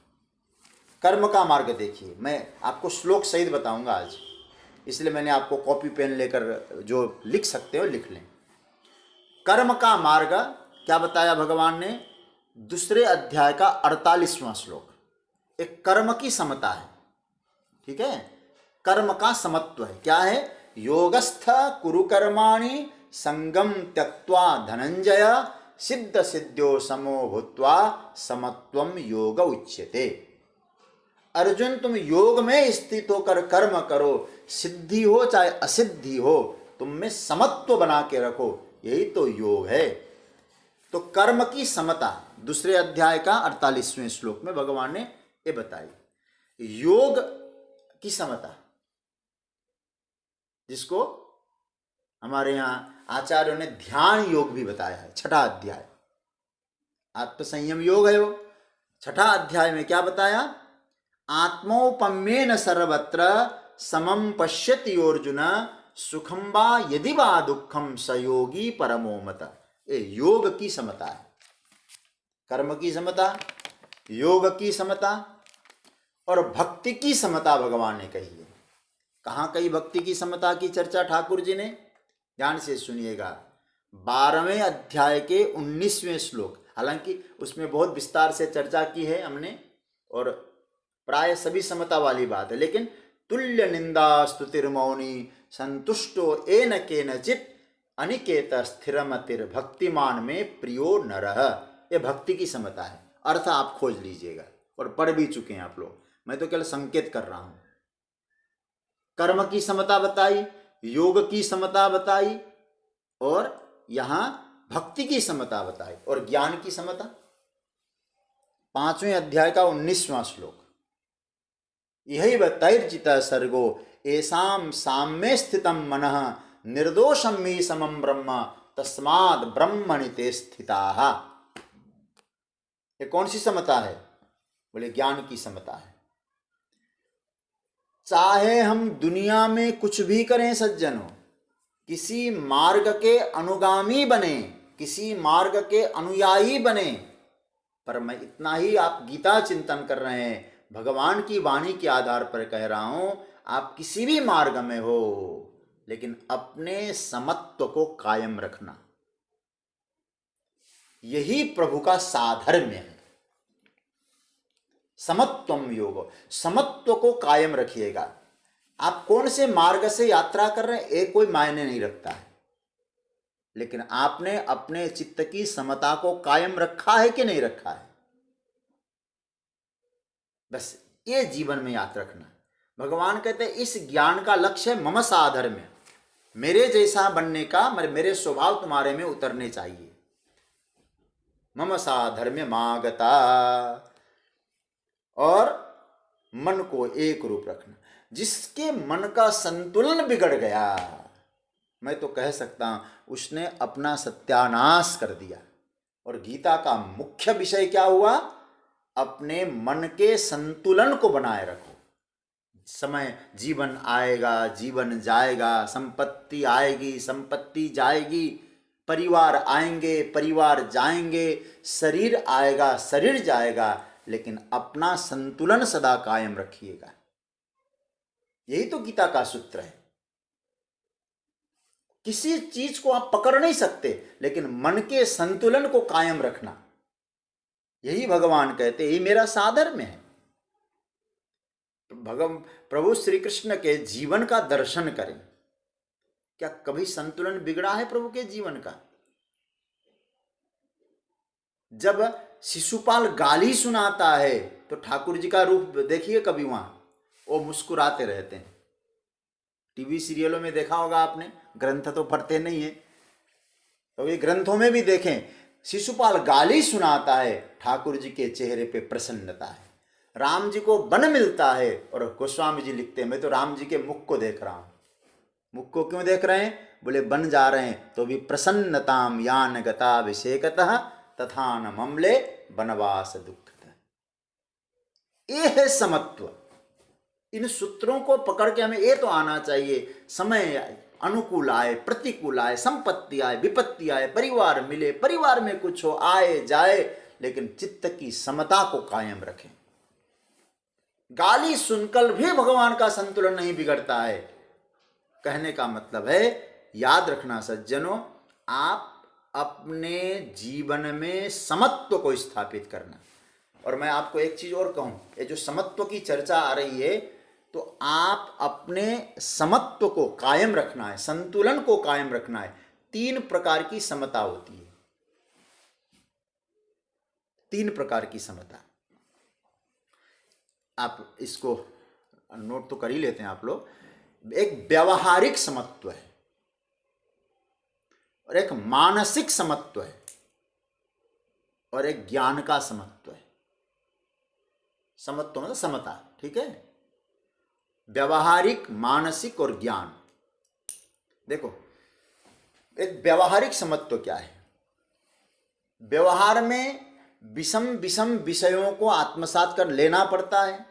कर्म का मार्ग देखिए, मैं आपको श्लोक सहित बताऊंगा आज, इसलिए मैंने आपको कॉपी पेन लेकर जो लिख सकते हो लिख लें। कर्म का मार्ग क्या बताया भगवान ने? दूसरे अध्याय का 48वां श्लोक। एक कर्म की समता है, ठीक है, कर्म का समत्व है। क्या है? योगस्थ कुरु कर्माणि संगम त्यक्त्वा धनंजय सिद्ध सिद्ध्यो समो भूत्वा समत्वम योग उच्यते। अर्जुन, तुम योग में स्थित होकर कर्म करो, सिद्धि हो चाहे असिद्धि हो, तुम में समत्व बना के रखो, यही तो योग है। तो कर्म की समता दूसरे अध्याय का 48वें श्लोक में भगवान ने ये बताई। योग की समता, जिसको हमारे यहाँ आचार्यों ने ध्यान योग भी बताया है, छठा अध्याय। आत्मसंयम योग है वो। छठा अध्याय में क्या बताया? आत्मौपम्येन सर्वत्र समम पश्यति अर्जुन सुखम वा यदि वा दुखम स योगी परमो मत। ये योग की समता है। कर्म की समता, योग की समता और भक्ति की समता भगवान ने कही है। कहाँ कही भक्ति की समता की चर्चा ठाकुर जी ने? ध्यान से सुनिएगा। 12वें अध्याय के 19वें श्लोक। हालांकि उसमें बहुत विस्तार से चर्चा की है हमने और प्राय सभी समता वाली बात है, लेकिन तुल्य निंदा स्तुतिर्मौनी संतुष्टो एन केनचित अनिकेत स्थिरमतिर भक्तिमान में प्रियो नरः। ये भक्ति की समता है। अर्थ आप खोज लीजिएगा और पढ़ भी चुके हैं आप लोग, मैं तो केवल संकेत कर रहा हूं। कर्म की समता बताई, योग की समता बताई और यहां भक्ति की समता बताई और ज्ञान की समता। 5वें अध्याय का 19वां श्लोक। यही तैर्जित सर्गो एसाम साम्ये स्थितम मनः निर्दोषम ही समम ब्रह्म तस्माद् ब्रह्मणि ते स्थिताः। ये कौन सी समता है? बोले ज्ञान की समता है। चाहे हम दुनिया में कुछ भी करें सज्जनों, किसी मार्ग के अनुगामी बने, किसी मार्ग के अनुयायी बने, पर मैं इतना ही आप गीता चिंतन कर रहे हैं, भगवान की वाणी के आधार पर कह रहा हूं, आप किसी भी मार्ग में हो लेकिन अपने समत्व को कायम रखना, यही प्रभु का साधर्म्य है। समत्वम योग, समत्व को कायम रखिएगा। आप कौन से मार्ग से यात्रा कर रहे हैं एक कोई मायने नहीं रखता है, लेकिन आपने अपने चित्त की समता को कायम रखा है कि नहीं रखा है, बस ये जीवन में याद रखना। भगवान कहते हैं इस ज्ञान का लक्ष्य है मम साधर्म्य, मेरे जैसा बनने का, मेरे स्वभाव तुम्हारे में उतरने चाहिए। मम साधर्म्य मागता, और मन को एक रूप रखना। जिसके मन का संतुलन बिगड़ गया, मैं तो कह सकता हूं उसने अपना सत्यानाश कर दिया। और गीता का मुख्य विषय क्या हुआ? अपने मन के संतुलन को बनाए रखो। समय, जीवन आएगा, जीवन जाएगा, संपत्ति आएगी, संपत्ति जाएगी, परिवार आएंगे, परिवार जाएंगे, शरीर आएगा, शरीर जाएगा, लेकिन अपना संतुलन सदा कायम रखिएगा। यही तो गीता का सूत्र है। किसी चीज को आप पकड़ नहीं सकते, लेकिन मन के संतुलन को कायम रखना, यही भगवान कहते, यही मेरा साधर्म्य है। प्रभु श्री कृष्ण के जीवन का दर्शन करें। क्या कभी संतुलन बिगड़ा है प्रभु के जीवन का? जब शिशुपाल गाली सुनाता है तो ठाकुर जी का रूप देखिए कभी वहां, वो मुस्कुराते रहते हैं। टीवी सीरियलों में देखा होगा आपने, ग्रंथ तो पढ़ते नहीं है, तो ये ग्रंथों में भी देखें, शिशुपाल गाली सुनाता है, ठाकुर जी के चेहरे पे प्रसन्नता है। राम जी को वन मिलता है और गोस्वामी जी लिखते हैं, मैं तो राम जी के मुख को देख रहा हूँ। मुख को क्यों देख रहे हैं? बोले वन जा रहे हैं तो भी प्रसन्नताम यान गताभिषेकतः तथा न ममले वनवास दुखतः। ये है समत्व। इन सूत्रों को पकड़ के हमें ये तो आना चाहिए, समय अनुकूल आए, प्रतिकूल आए, संपत्ति आए, विपत्ति आए, परिवार मिले, परिवार में कुछ हो, आए जाए, लेकिन चित्त की समता को कायम रखें। गाली सुनकर भी भगवान का संतुलन नहीं बिगड़ता है। कहने का मतलब है, याद रखना सज्जनों, आप अपने जीवन में समत्व को स्थापित करना। और मैं आपको एक चीज और कहूं, ये जो समत्व की चर्चा आ रही है, तो आप अपने समत्व को कायम रखना है, संतुलन को कायम रखना है। 3 प्रकार की समता होती है, 3 प्रकार की समता। आप इसको नोट तो कर ही लेते हैं आप लोग। एक व्यावहारिक समत्व है और एक मानसिक समत्व है और एक ज्ञान का समत्व है। समत्व मतलब समता, ठीक है? व्यावहारिक, मानसिक और ज्ञान। देखो, एक व्यावहारिक समत्व क्या है? व्यवहार में विषम विषम विषयों को आत्मसात कर लेना पड़ता है।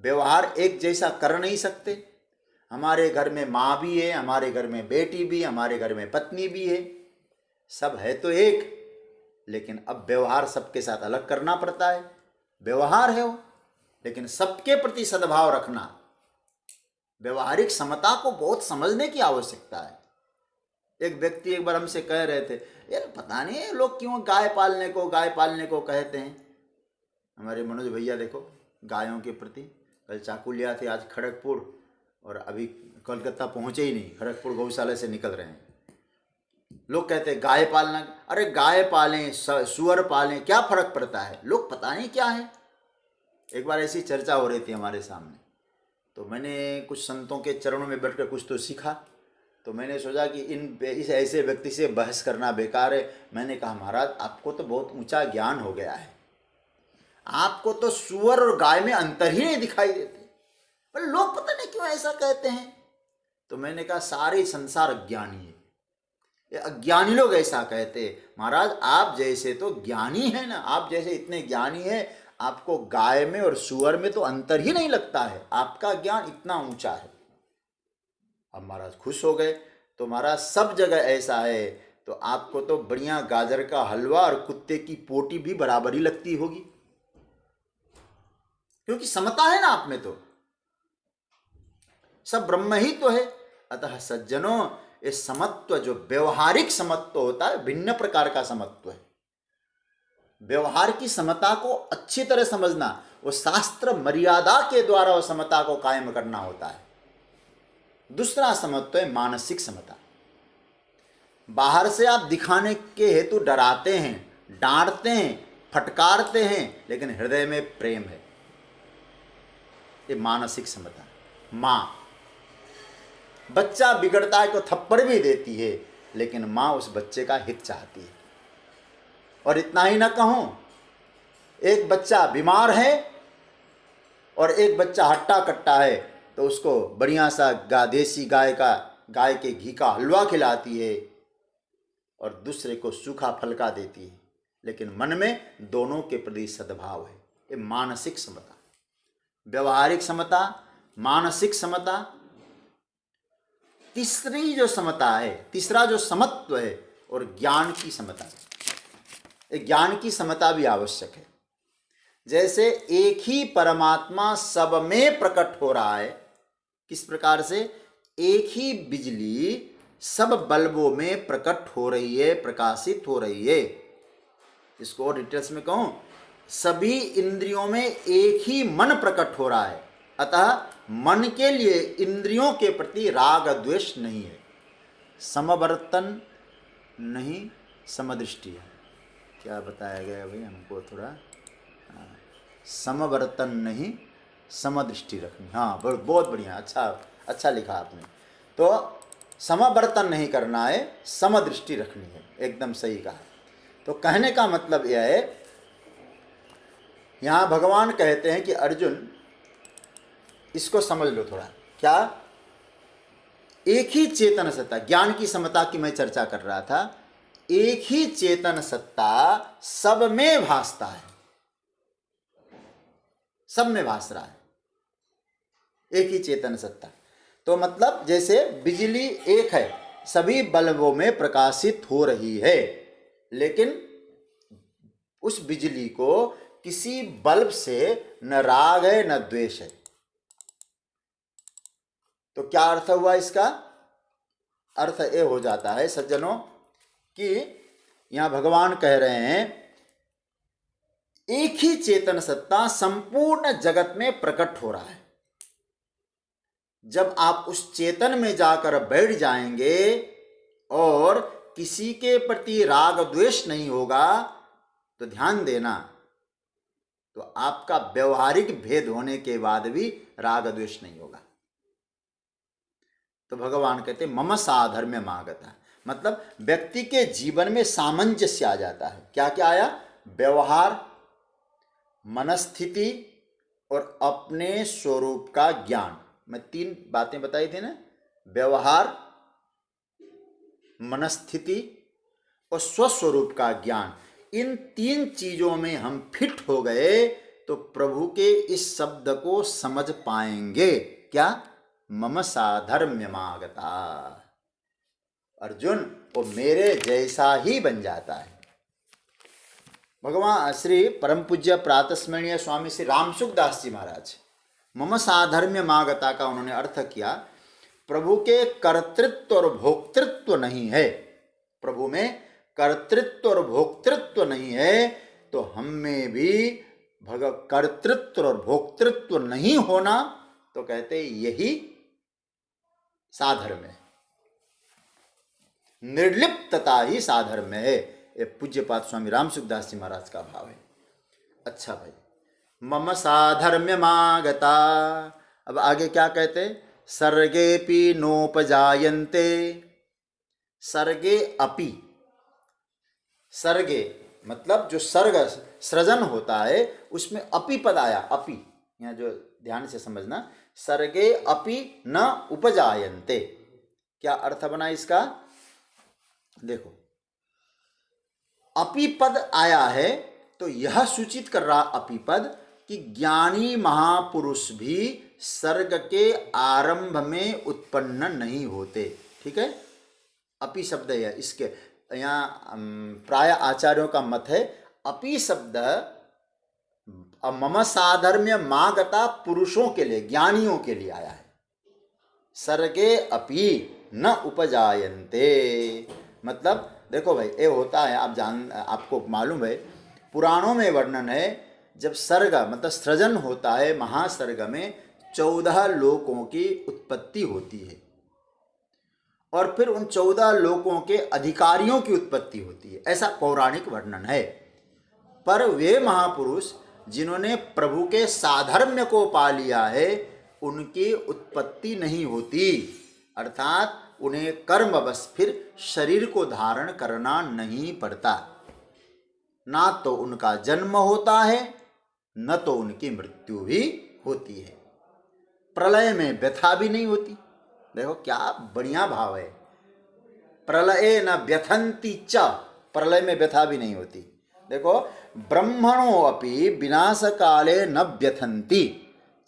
व्यवहार एक जैसा कर नहीं सकते। हमारे घर में माँ भी है, हमारे घर में बेटी भी, हमारे घर में पत्नी भी है, सब है तो एक, लेकिन अब व्यवहार सबके साथ अलग करना पड़ता है। व्यवहार है वो, लेकिन सबके प्रति सद्भाव रखना। व्यवहारिक समता को बहुत समझने की आवश्यकता है। एक व्यक्ति एक बार हमसे कह रहे थे, यार पता नहीं लोग क्यों गाय पालने को कहते हैं। हमारे मनोज भैया देखो, गायों के प्रति कल चाकू लिया थे, आज खड़गपुर, और अभी कलकत्ता पहुंचे ही नहीं, खड़गपुर गौशाला से निकल रहे हैं। लोग कहते हैं गाय पालना, अरे गाय पालें सुअर पालें, क्या फर्क पड़ता है? लोग पता नहीं क्या है। एक बार ऐसी चर्चा हो रही थी हमारे सामने, तो मैंने कुछ संतों के चरणों में बैठकर कुछ तो सीखा। तो मैंने सोचा कि इस ऐसे व्यक्ति से बहस करना बेकार है। मैंने कहा, महाराज आपको तो बहुत ऊंचा ज्ञान हो गया है, आपको तो सुअर और गाय में अंतर ही नहीं दिखाई देते, पर लोग पता नहीं क्यों ऐसा कहते हैं। तो मैंने कहा, सारे संसार अज्ञानी है, ये अज्ञानी लोग ऐसा कहते हैं। महाराज आप जैसे तो ज्ञानी है ना, आप जैसे इतने ज्ञानी है, आपको गाय में और सुअर में तो अंतर ही नहीं लगता है, आपका ज्ञान इतना ऊंचा है। अब महाराज खुश हो गए। तो महाराज सब जगह ऐसा है, तो आपको तो बढ़िया गाजर का हलवा और कुत्ते की पोटी भी बराबर ही लगती होगी, क्योंकि समता है ना आप में, तो सब ब्रह्म ही तो है। अतः सज्जनों, ये समत्व जो व्यवहारिक समत्व होता है, भिन्न प्रकार का समत्व है। व्यवहार की समता को अच्छी तरह समझना, वो शास्त्र मर्यादा के द्वारा वो समता को कायम करना होता है। दूसरा समत्व है मानसिक समता। बाहर से आप दिखाने के हेतु डराते हैं, डांटते हैं, फटकारते हैं, लेकिन हृदय में प्रेम है, ये मानसिक समता। माँ, बच्चा बिगड़ता है तो थप्पड़ भी देती है, लेकिन माँ उस बच्चे का हित चाहती है। और इतना ही ना कहूं, एक बच्चा बीमार है और एक बच्चा हट्टा कट्टा है, तो उसको बढ़िया सा देसी गाय के घी का हलवा खिलाती है और दूसरे को सूखा फलका देती है, लेकिन मन में दोनों के प्रति सद्भाव है। ये मानसिक समता। व्यवहारिक समता, मानसिक समता। तीसरी जो समता है, तीसरा जो समत्व है, और ज्ञान की समता। ज्ञान की समता भी आवश्यक है। जैसे एक ही परमात्मा सब में प्रकट हो रहा है, किस प्रकार से? एक ही बिजली सब बल्बों में प्रकट हो रही है, प्रकाशित हो रही है। इसको और डिटेल्स में कहूं, सभी इंद्रियों में एक ही मन प्रकट हो रहा है। अतः मन के लिए इंद्रियों के प्रति राग द्वेष नहीं है। समवर्तन नहीं, समदृष्टि है। क्या बताया गया भाई हमको थोड़ा? समवर्तन नहीं, समदृष्टि रखनी। हाँ, बहुत बढ़िया, अच्छा लिखा आपने। तो समावर्तन नहीं करना है, समदृष्टि रखनी है। एकदम सही कहा। तो कहने का मतलब यह है, यहाँ भगवान कहते हैं कि अर्जुन इसको समझ लो थोड़ा। क्या? एक ही चेतन सत्ता, ज्ञान की समता की मैं चर्चा कर रहा था। एक ही चेतन सत्ता सब में भासता है, सब में भास रहा है एक ही चेतन सत्ता। तो मतलब जैसे बिजली एक है, सभी बल्बों में प्रकाशित हो रही है, लेकिन उस बिजली को किसी बल्ब से न राग है न द्वेष है। तो क्या अर्थ हुआ इसका? अर्थ ये हो जाता है सज्जनों कि यहां भगवान कह रहे हैं एक ही चेतन सत्ता संपूर्ण जगत में प्रकट हो रहा है। जब आप उस चेतन में जाकर बैठ जाएंगे और किसी के प्रति राग द्वेष नहीं होगा, तो ध्यान देना, तो आपका व्यवहारिक भेद होने के बाद भी राग द्वेष नहीं होगा। तो भगवान कहते मम साधर्म्य मागता, मतलब व्यक्ति के जीवन में सामंजस्य आ जाता है। क्या क्या आया? व्यवहार, मनस्थिति और अपने स्वरूप का ज्ञान। मैं 3 बातें बताई थी ना, व्यवहार, मनस्थिति और स्वस्वरूप का ज्ञान। इन 3 चीजों में हम फिट हो गए तो प्रभु के इस शब्द को समझ पाएंगे। क्या? मम साधर्म्यमागता, अर्जुन वो मेरे जैसा ही बन जाता है। भगवान श्री परम पूज्य प्रातस्मरणीय स्वामी श्री रामसुखदास जी महाराज मम साधर्म्यमागता का उन्होंने अर्थ किया, प्रभु के कर्तृत्व और भोक्तृत्व नहीं है, प्रभु में कर्तृत्व और भोक्तृत्व नहीं है, तो हम में भी कर्तृत्व और भोक्तृत्व नहीं होना, तो कहते यही साधर्म्य है, निर्लिप्तता ही साधर्म्य है। ये पूज्यपाद स्वामी रामसुखदास जी महाराज का भाव है। अच्छा भाई, मम साधर्म्यमागता। अब आगे क्या कहते? सर्गेपि नोपजायन्ते, सर्गे अपि, सर्गे मतलब जो सर्ग सृजन होता है उसमें अपि पद आया। अपि यहाँ जो ध्यान से समझना, सर्गे अपि न उपजायन्ते, क्या अर्थ बना इसका? देखो, अपि पद आया है तो यह सूचित कर रहा अपि पद कि ज्ञानी महापुरुष भी सर्ग के आरंभ में उत्पन्न नहीं होते। ठीक है, अपि शब्द है इसके यहाँ प्राय आचार्यों का मत है, अपि शब्द मम साधर्म्य मागता पुरुषों के लिए, ज्ञानियों के लिए आया है। सर्गे अपि न उपजायन्ते, मतलब देखो भाई ये होता है, आपको मालूम है, पुराणों में वर्णन है, जब सर्ग मतलब सृजन होता है, महासर्ग में 14 लोकों की उत्पत्ति होती है और फिर उन 14 लोकों के अधिकारियों की उत्पत्ति होती है, ऐसा पौराणिक वर्णन है। पर वे महापुरुष जिन्होंने प्रभु के साधर्म्य को पा लिया है, उनकी उत्पत्ति नहीं होती, अर्थात उन्हें कर्मवश फिर शरीर को धारण करना नहीं पड़ता। ना तो उनका जन्म होता है, न तो उनकी मृत्यु भी होती है। प्रलय में व्यथा भी नहीं होती। देखो क्या बढ़िया भाव है, प्रलये न व्यथंती च, प्रलय में व्यथा भी नहीं होती। देखो, ब्रह्मणो अपि विनाश काले न व्यथंती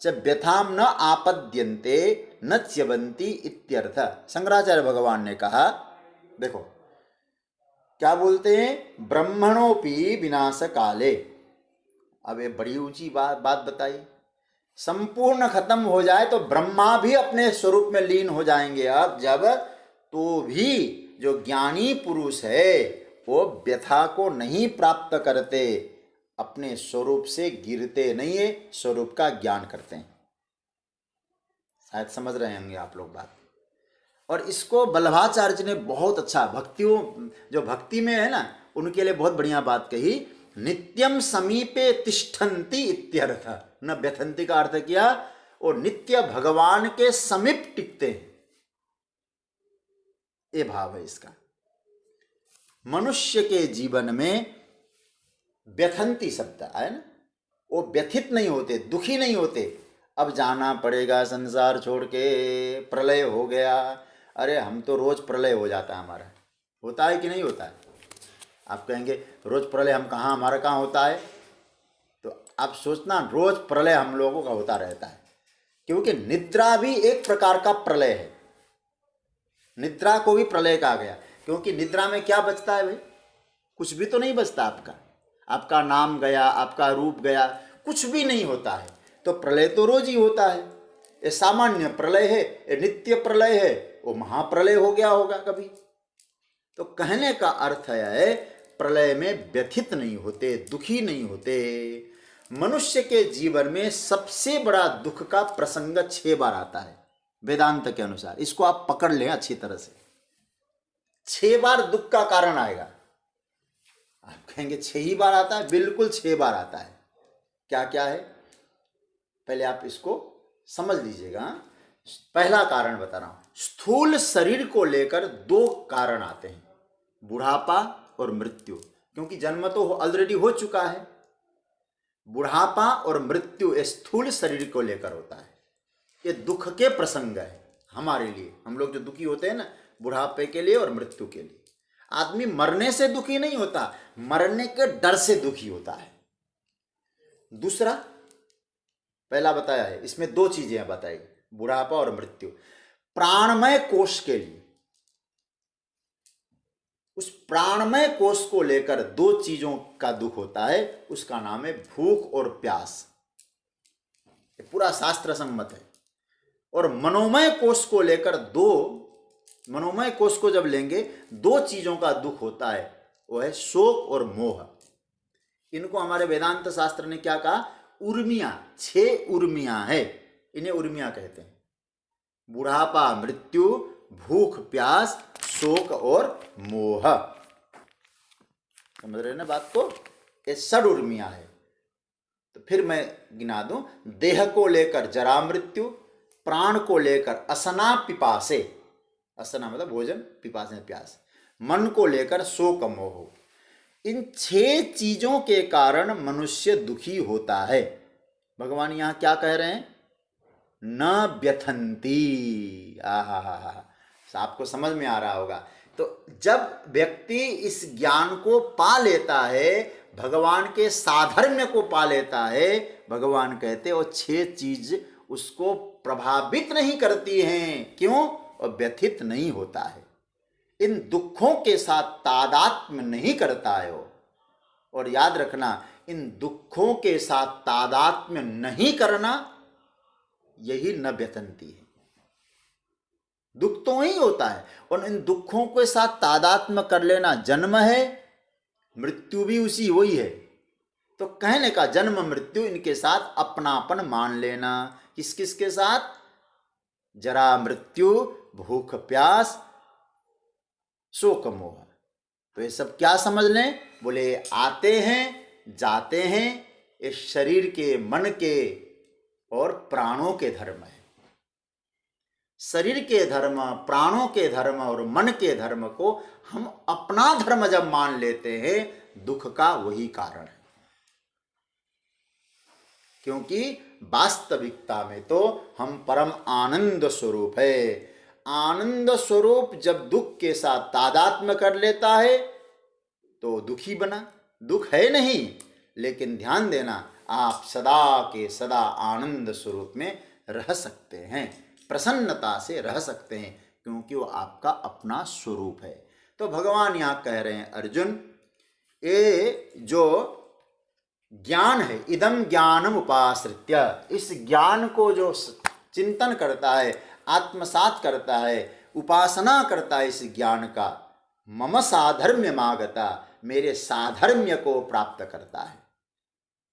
च व्यथाम न आपद्यन्ते न च्यवंती इत्यर्थ। शंकराचार्य भगवान ने कहा, देखो क्या बोलते हैं, ब्रह्मणोपि विनाश काले। अब ये बड़ी ऊंची बात बताई, संपूर्ण खत्म हो जाए तो ब्रह्मा भी अपने स्वरूप में लीन हो जाएंगे। अब जब तो भी जो ज्ञानी पुरुष है वो व्यथा को नहीं प्राप्त करते, अपने स्वरूप से गिरते नहीं है, स्वरूप का ज्ञान करते हैं। शायद समझ रहे होंगे आप लोग बात। और इसको वल्लभाचार्य जी ने बहुत अच्छा, भक्तियों जो भक्ति में है ना, उनके लिए बहुत बढ़िया बात कही, नित्यम समीपे तिष्ठन्ति इत्यर्थ। न व्यथंती का अर्थ किया, और नित्य भगवान के समीप टिकते हैं। ये भाव है इसका। मनुष्य के जीवन में व्यथंती शब्द आए ना, वो व्यथित नहीं होते, दुखी नहीं होते। अब जाना पड़ेगा संसार छोड़ के, प्रलय हो गया। अरे हम तो रोज प्रलय हो जाता है हमारा, होता है कि नहीं होता है? आप कहेंगे रोज प्रलय हम कहाँ, हमारा कहाँ होता है? तो आप सोचना रोज प्रलय हम लोगों का होता रहता है, क्योंकि निद्रा भी एक प्रकार का प्रलय है। निद्रा को भी प्रलय कहा गया, क्योंकि निद्रा में क्या बचता है भाई? कुछ भी तो नहीं बचता आपका। आपका नाम गया, आपका रूप गया, कुछ भी नहीं होता है। तो प्रलय तो रोज ही होता है। ये सामान्य प्रलय है, ये नित्य प्रलय है, वो महाप्रलय हो गया होगा कभी। तो कहने का अर्थ है प्रलय में व्यथित नहीं होते, दुखी नहीं होते। मनुष्य के जीवन में सबसे बड़ा दुख का प्रसंग 6 बार आता है वेदांत के अनुसार। इसको आप पकड़ लें अच्छी तरह से। 6 बार दुख का कारण आएगा। आप कहेंगे 6 ही बार आता है? बिल्कुल 6 बार आता है। क्या क्या है पहले आप इसको समझ लीजिएगा। पहला कारण बता रहा हूं, स्थूल शरीर को लेकर 2 कारण आते हैं, बुढ़ापा और मृत्यु। क्योंकि जन्म तो ऑलरेडी हो चुका है। बुढ़ापा और मृत्यु स्थूल शरीर को लेकर होता है। ये दुख के प्रसंग है हमारे लिए। हम लोग जो दुखी होते हैं ना, बुढ़ापे के लिए और मृत्यु के लिए। आदमी मरने से दुखी नहीं होता, मरने के डर से दुखी होता है। दूसरा, पहला बताया है, इसमें 2 चीजें बताई, बुढ़ापा और मृत्यु। प्राणमय कोश के लिए, उस प्राणमय कोश को लेकर 2 चीजों का दुख होता है। उसका नाम है भूख और प्यास। ये पूरा शास्त्र सम्मत है। और मनोमय कोश को लेकर मनोमय कोश को जब लेंगे, 2 चीजों का दुख होता है, वो है शोक और मोह। इनको हमारे वेदांत शास्त्र ने क्या कहा? उर्मियां। 6 उर्मियां है, इन्हें उर्मियां कहते हैं। बुढ़ापा, मृत्यु, भूख, प्यास, शोक और मोह। समझ रहे ना बात को? ये 6 उर्मियां है। तो फिर मैं गिना दूं, देह को लेकर जरा मृत्यु, प्राण को लेकर असना पिपासे, असना मतलब भोजन, पिपासे प्यास, मन को लेकर शोक मोह। इन 6 चीजों के कारण मनुष्य दुखी होता है। भगवान यहां क्या कह रहे हैं? न व्यथंती। आहा, आपको समझ में आ रहा होगा। तो जब व्यक्ति इस ज्ञान को पा लेता है, भगवान के साधर्म्य को पा लेता है, भगवान कहते वो 6 चीज उसको प्रभावित नहीं करती हैं। क्यों? और व्यथित नहीं होता है, इन दुखों के साथ तादात्म्य नहीं करता है वो। और याद रखना, इन दुखों के साथ तादात्म्य नहीं करना, यही न व्यथंती है। दुख तो ही होता है, और इन दुखों के साथ तादात्म्य कर लेना जन्म है, मृत्यु भी उसी वही है। तो कहने का जन्म मृत्यु, इनके साथ अपनापन मान लेना। किस किस के साथ? जरा मृत्यु, भूख प्यास, शोक मोह। तो ये सब क्या समझ लें? बोले आते हैं जाते हैं, ये शरीर के, मन के और प्राणों के धर्म है। शरीर के धर्म, प्राणों के धर्म और मन के धर्म को हम अपना धर्म जब मान लेते हैं, दुख का वही कारण है। क्योंकि वास्तविकता में तो हम परम आनंद स्वरूप है। आनंद स्वरूप जब दुख के साथ तादात्म्य कर लेता है तो दुखी बना। दुख है नहीं, लेकिन ध्यान देना, आप सदा के सदा आनंद स्वरूप में रह सकते हैं, प्रसन्नता से रह सकते हैं, क्योंकि वो आपका अपना स्वरूप है। तो भगवान यहाँ कह रहे हैं, अर्जुन, ये जो ज्ञान है, इदम ज्ञानम उपाश्रित्य, इस ज्ञान को जो चिंतन करता है, आत्मसात करता है, उपासना करता है इस ज्ञान का, मम साधर्म्यमागता, मेरे साधर्म्य को प्राप्त करता है।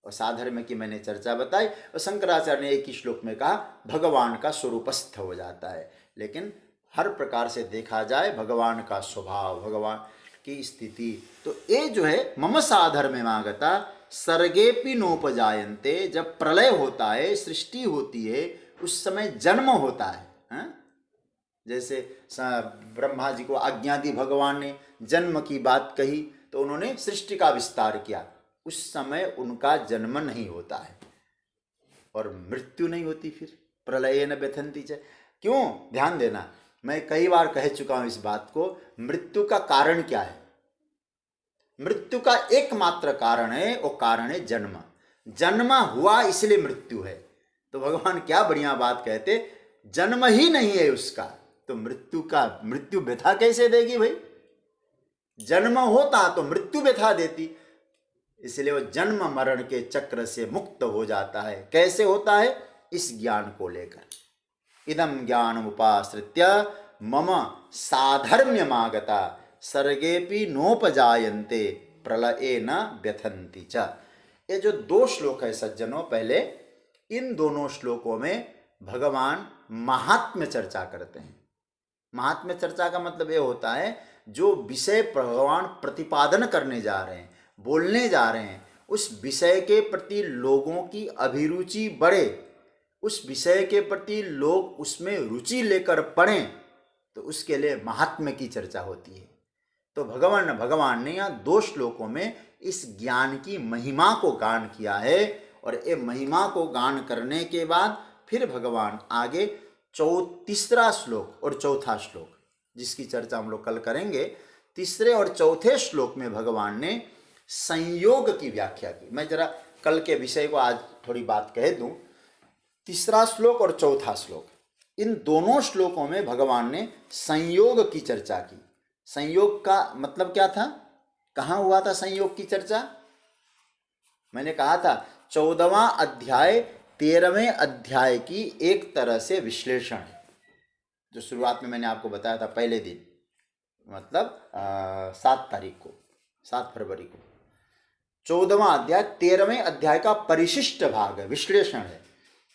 और साधर्म्य की मैंने चर्चा बताई, और शंकराचार्य ने एक ही श्लोक में कहा भगवान का स्वरूपस्थ हो जाता है। लेकिन हर प्रकार से देखा जाए, भगवान का स्वभाव, भगवान की स्थिति, तो ये जो है मम साधर्म्यमागता सर्गेपि नोपजायन्ते, जब प्रलय होता है, सृष्टि होती है, उस समय जन्म होता है, जैसे ब्रह्मा जी को आज्ञा दी भगवान ने, जन्म की बात कही तो उन्होंने सृष्टि का विस्तार किया। उस समय उनका जन्म नहीं होता है और मृत्यु नहीं होती, फिर प्रलय न व्यथंती च। क्यों? ध्यान देना, मैं कई बार कह चुका हूं इस बात को। मृत्यु का कारण क्या है? मृत्यु का एकमात्र कारण है, वो कारण है जन्म। जन्म हुआ इसलिए मृत्यु है। तो भगवान क्या बढ़िया बात कहते, जन्म ही नहीं है उसका तो मृत्यु व्यथा कैसे देगी भाई? जन्म होता तो मृत्यु व्यथा देती। इसलिए वो जन्म मरण के चक्र से मुक्त हो जाता है। कैसे होता है? इस ज्ञान को लेकर। इदम ज्ञान उपाश्रित्य मम साधर्म्यमागता सर्गेपि नोपजायन्ते प्रलये न व्यथन्ति च। ये जो 2 श्लोक है सज्जनों, पहले इन दोनों श्लोकों में भगवान महात्म्य चर्चा करते हैं। महात्म्य चर्चा का मतलब ये होता है जो विषय भगवान प्रतिपादन करने जा रहे हैं, बोलने जा रहे हैं, उस विषय के प्रति लोगों की अभिरुचि बढ़े, उस विषय के प्रति लोग उसमें रुचि लेकर पढ़ें, तो उसके लिए महात्म्य की चर्चा होती है। तो भगवान ने यहाँ 2 श्लोकों में इस ज्ञान की महिमा को गान किया है। और ये महिमा को गान करने के बाद फिर भगवान आगे 3रा श्लोक और 4था श्लोक, जिसकी चर्चा हम लोग कल करेंगे, 3रे और 4थे श्लोक में भगवान ने संयोग की व्याख्या की। मैं जरा कल के विषय को आज थोड़ी बात कह दूं। 3रा श्लोक और 4था श्लोक, इन दोनों श्लोकों में भगवान ने संयोग की चर्चा की। संयोग का मतलब क्या था? कहाँ हुआ था संयोग की चर्चा? मैंने कहा था 14वां अध्याय 13वें अध्याय की एक तरह से विश्लेषण है, जो शुरुआत में मैंने आपको बताया था पहले दिन, मतलब 7 फरवरी को। 14वां अध्याय 13वें अध्याय का परिशिष्ट भाग है, विश्लेषण है।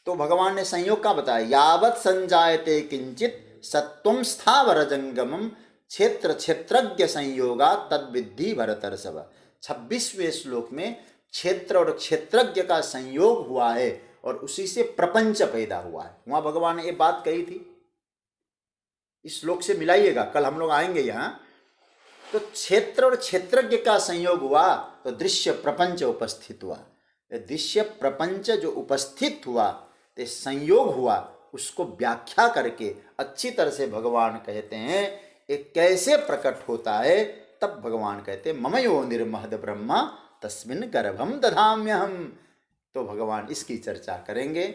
तो भगवान ने संयोग का बताया, यावत् संजायते किंचित सत्वं स्थावर जंगमम क्षेत्र क्षेत्रज्ञ संयोगा तद्विद्धि भरतर्षभ। 26वें श्लोक में क्षेत्र और क्षेत्रज्ञ का संयोग हुआ है और उसी से प्रपंच पैदा हुआ है। वहां भगवान ने ये बात कही थी। इस श्लोक से मिलाइएगा, कल हम लोग आएंगे यहाँ। तो क्षेत्र और क्षेत्रज्ञ का संयोग हुआ तो दृश्य प्रपंच उपस्थित हुआ। दृश्य प्रपंच जो उपस्थित हुआ, तो संयोग हुआ, उसको व्याख्या करके अच्छी तरह से भगवान कहते हैं ये कैसे प्रकट होता है। तब भगवान कहते हैं ममयो निर्महद ब्रह्मा तस्मिन् गर्भम दधाम्यहम। तो भगवान इसकी चर्चा करेंगे।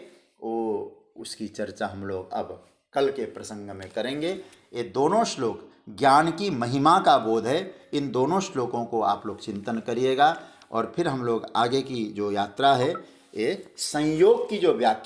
उसकी चर्चा हम लोग अब कल के प्रसंग में करेंगे। ये दोनों श्लोक ज्ञान की महिमा का बोध है। इन दोनों श्लोकों को आप लोग चिंतन करिएगा और फिर हम लोग आगे की जो यात्रा है, ये संयोग की जो व्याख्या